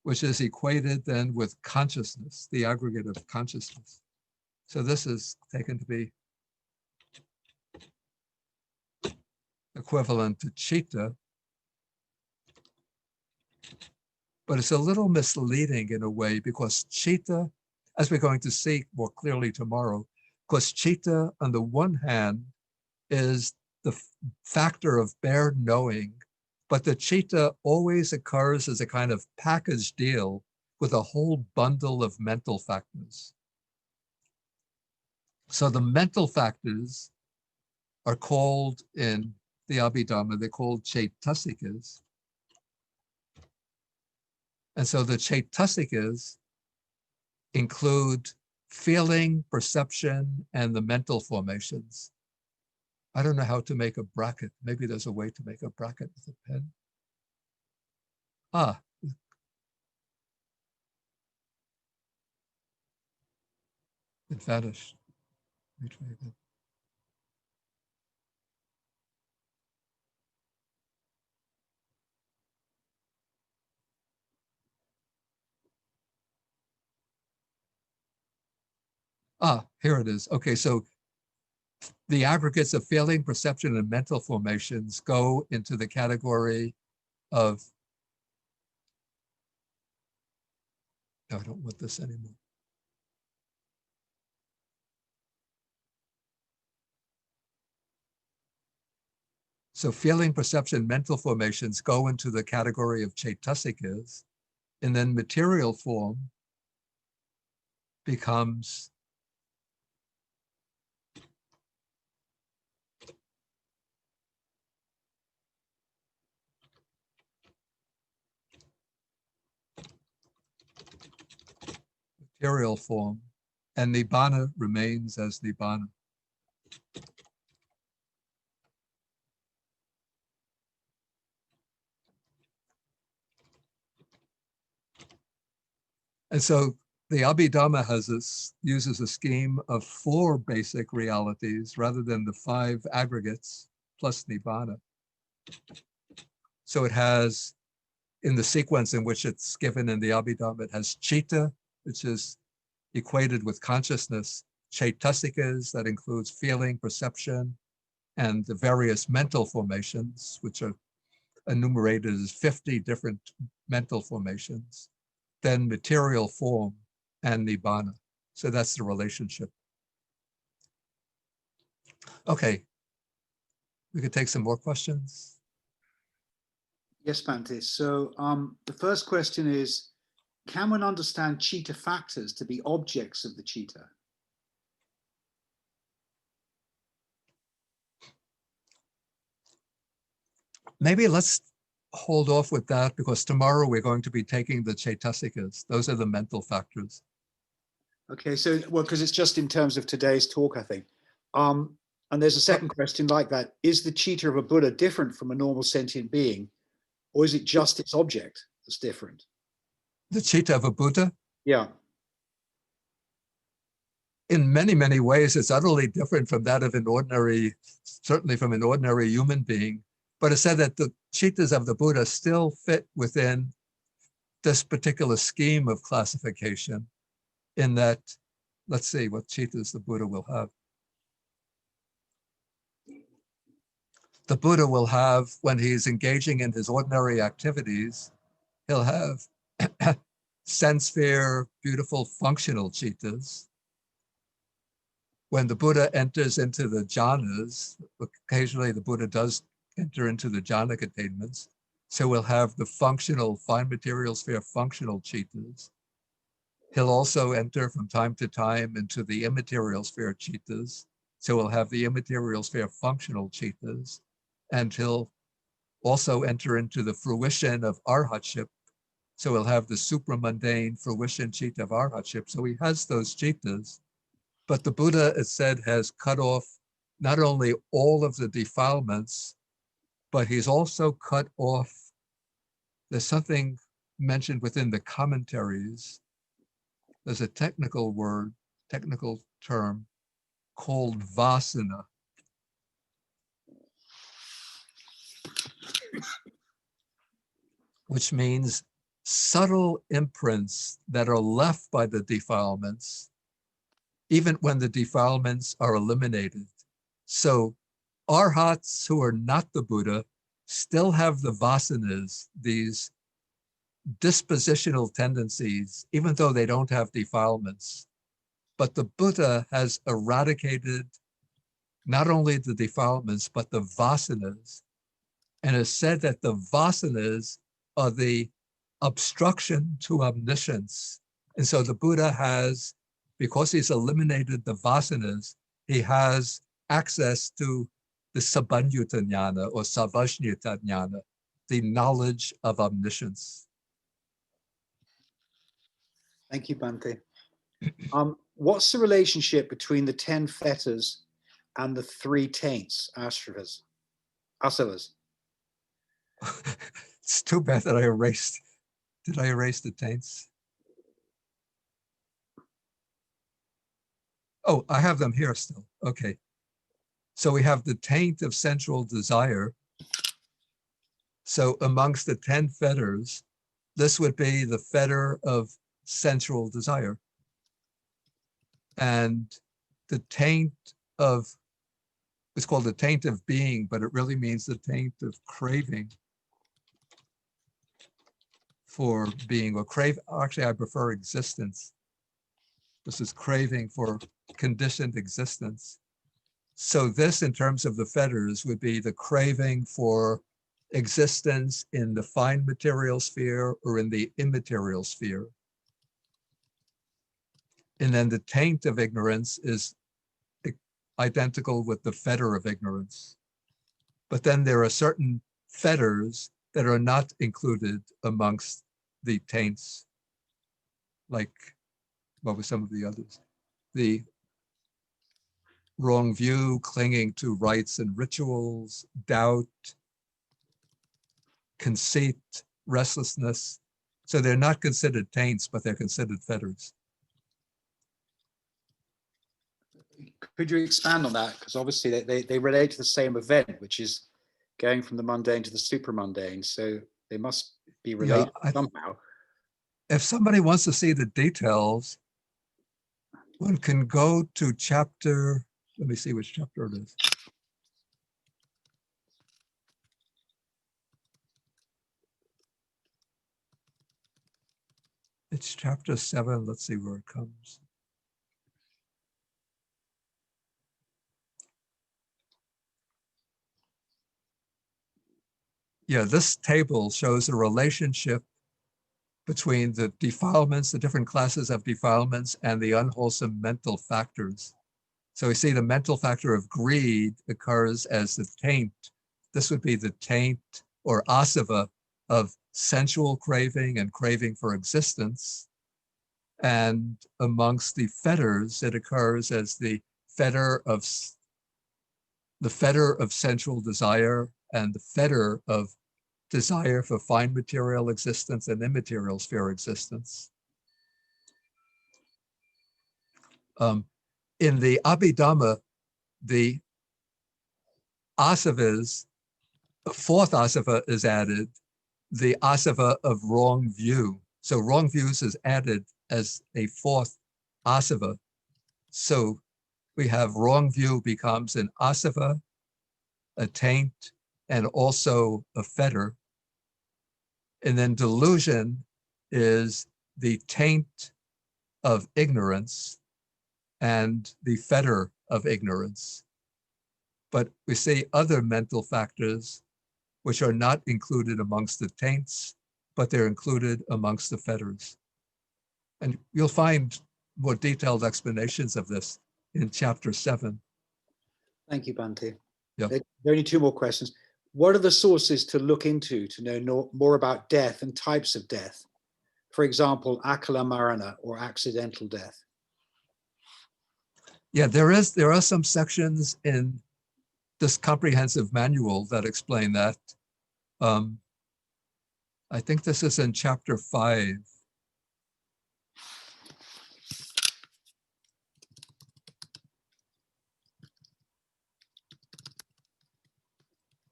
which is equated then with consciousness, the aggregate of consciousness. So this is taken to be equivalent to chitta, but it's a little misleading in a way, because chitta, as we're going to see more clearly tomorrow, because chitta on the one hand is the factor of bare knowing, but the chitta always occurs as a kind of package deal with a whole bundle of mental factors. So the mental factors are called in the Abhidhamma, they're called chaitasikas. And so the chaitasikas include feeling, perception, and the mental formations. I don't know how to make a bracket. Maybe there's a way to make a bracket with a pen. Ah. It vanished. Let me try again. Ah, here it is. Okay, so the aggregates of feeling, perception, and mental formations go into the category of, no, I don't want this anymore. So feeling, perception, mental formations go into the category of chaitasikas, and then material form becomes material form, and nibbana remains as nibbana. And so the Abhidhamma uses a scheme of 4 basic realities rather than the 5 aggregates plus nibbana. So it has, in the sequence in which it's given in the Abhidhamma, it has chitta, which is equated with consciousness, chaitasikas, that includes feeling, perception, and the various mental formations, which are enumerated as 50 different mental formations, then material form and nibbana. So that's the relationship. Okay, we could take some more questions. Yes, Bhante. So the first question is, can one understand chitta factors to be objects of the chitta? Maybe let's hold off with that, because tomorrow we're going to be taking the chaitasikas. Those are the mental factors. Okay, so, well, because it's just in terms of today's talk, I think. And there's a second question like that. Is the chitta of a Buddha different from a normal sentient being, or is it just its object that's different? The chitta of a Buddha? Yeah. In many, many ways, it's utterly different from that of an ordinary, certainly from an ordinary human being. But it's said that the chittas of the Buddha still fit within this particular scheme of classification, in that, let's see what chittas the Buddha will have. The Buddha will have, when he's engaging in his ordinary activities, he'll have sense sphere, beautiful functional chittas. When the Buddha enters into the jhanas, occasionally the Buddha does enter into the jhana attainments, so we'll have the functional, fine material sphere functional chittas. He'll also enter from time to time into the immaterial sphere chittas, so we'll have the immaterial sphere functional chittas, and he'll also enter into the fruition of arhatship, so we'll have the supramundane fruition chitta of arhatship. So he has those chittas. But the Buddha, it said, has cut off not only all of the defilements, but he's also cut off, there's something mentioned within the commentaries, there's a technical word, technical term called Vasana. Which means subtle imprints that are left by the defilements, even when the defilements are eliminated. So arhats who are not the Buddha still have the vasanas, these dispositional tendencies, even though they don't have defilements. But the Buddha has eradicated not only the defilements, but the vasanas. And it's said that the vasanas are the obstruction to omniscience. And so the Buddha has, because he's eliminated the vasanas, he has access to the sabanyuta jnana or savajñata jnana, the knowledge of omniscience. Thank you, Bhante. What's the relationship between the 10 fetters and the 3 taints, asavas? It's too bad that I erased. Did I erase the taints? Oh, I have them here still. Okay. So we have the taint of sensual desire. So amongst the 10 fetters, this would be the fetter of sensual desire. And the taint of, it's called the taint of being, but it really means the taint of craving for being, or crave, actually I prefer existence. This is craving for conditioned existence. So this, in terms of the fetters, would be the craving for existence in the fine material sphere or in the immaterial sphere. And then the taint of ignorance is identical with the fetter of ignorance. But then there are certain fetters that are not included amongst the taints, like, what were some of the others? The wrong view, clinging to rites and rituals, doubt, conceit, restlessness. So they're not considered taints, but they're considered fetters. Could you expand on that? Because obviously they relate to the same event, which is going from the mundane to the supramundane. So they must be related somehow. If somebody wants to see the details, one can go to chapter, let me see which chapter it is. It's chapter 7. Let's see where it comes. Yeah, this table shows a relationship between the defilements, the different classes of defilements, and the unwholesome mental factors. So we see the mental factor of greed occurs as the taint. This would be the taint or asava of sensual craving and craving for existence. And amongst the fetters, it occurs as the fetter of sensual desire and the fetter of desire for fine material existence and immaterial sphere existence. In the Abhidhamma, the asavas, a fourth asava is added, the asava of wrong view. So wrong views is added as a fourth asava. So we have wrong view becomes an asava, a taint, and also a fetter. And then delusion is the taint of ignorance and the fetter of ignorance. But we see other mental factors which are not included amongst the taints, but they're included amongst the fetters. And you'll find more detailed explanations of this in chapter 7. Thank you, Bhante. Yeah. There are only 2 more questions. What are the sources to look into to know more about death and types of death? For example, akala marana or accidental death. Yeah, there are some sections in this comprehensive manual that explain that. I think this is in chapter 5.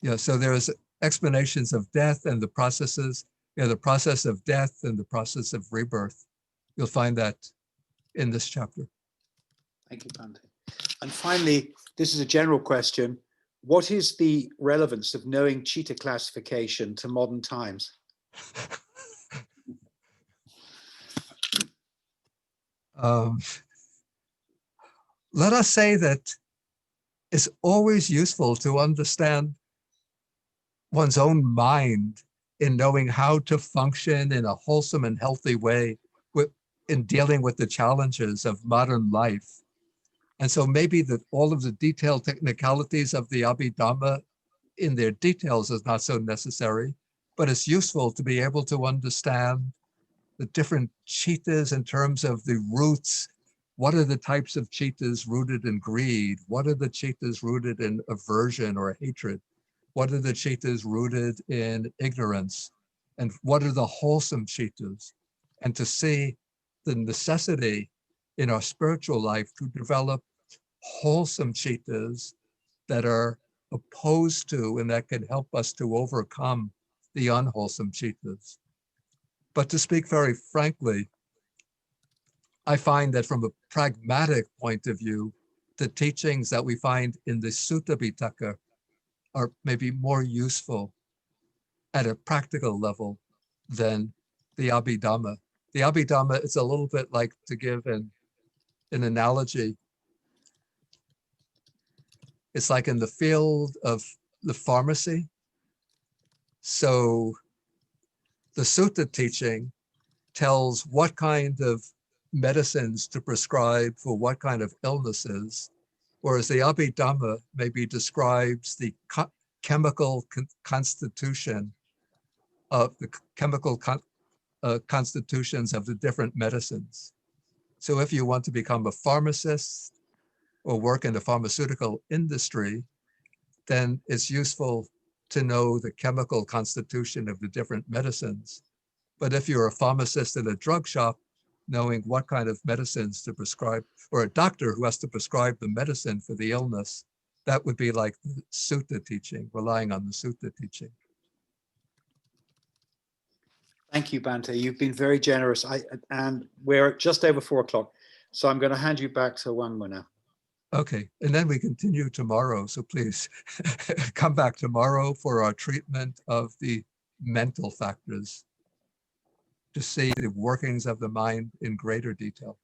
Yeah, so there's explanations of death and the processes, the process of death and the process of rebirth. You'll find that in this chapter. Thank you, Bhante. And finally, this is a general question. What is the relevance of knowing Chitta classification to modern times? Let us say that it's always useful to understand one's own mind in knowing how to function in a wholesome and healthy way in dealing with the challenges of modern life. And so maybe that all of the detailed technicalities of the Abhidhamma in their details is not so necessary, but it's useful to be able to understand the different chittas in terms of the roots. What are the types of chittas rooted in greed? What are the chittas rooted in aversion or hatred? What are the chittas rooted in ignorance? And what are the wholesome chittas? And to see the necessity in our spiritual life to develop wholesome chittas that are opposed to and that can help us to overcome the unwholesome chittas. But to speak very frankly, I find that from a pragmatic point of view, the teachings that we find in the Sutta Pitaka are maybe more useful at a practical level than the Abhidhamma. The Abhidhamma is a little bit like, to give an analogy, it's like in the field of the pharmacy. So the Sutta teaching tells what kind of medicines to prescribe for what kind of illnesses, whereas the Abhidhamma maybe describes the chemical constitution of the chemical constitutions of the different medicines. So if you want to become a pharmacist or work in the pharmaceutical industry, then it's useful to know the chemical constitution of the different medicines. But if you're a pharmacist in a drug shop, knowing what kind of medicines to prescribe, or a doctor who has to prescribe the medicine for the illness, that would be like the Sutta teaching, relying on the Sutta teaching. Thank you, Bhante. You've been very generous. And we're just over 4 o'clock. So I'm going to hand you back to Wangma now. Okay, and then we continue tomorrow. So please come back tomorrow for our treatment of the mental factors to see the workings of the mind in greater detail.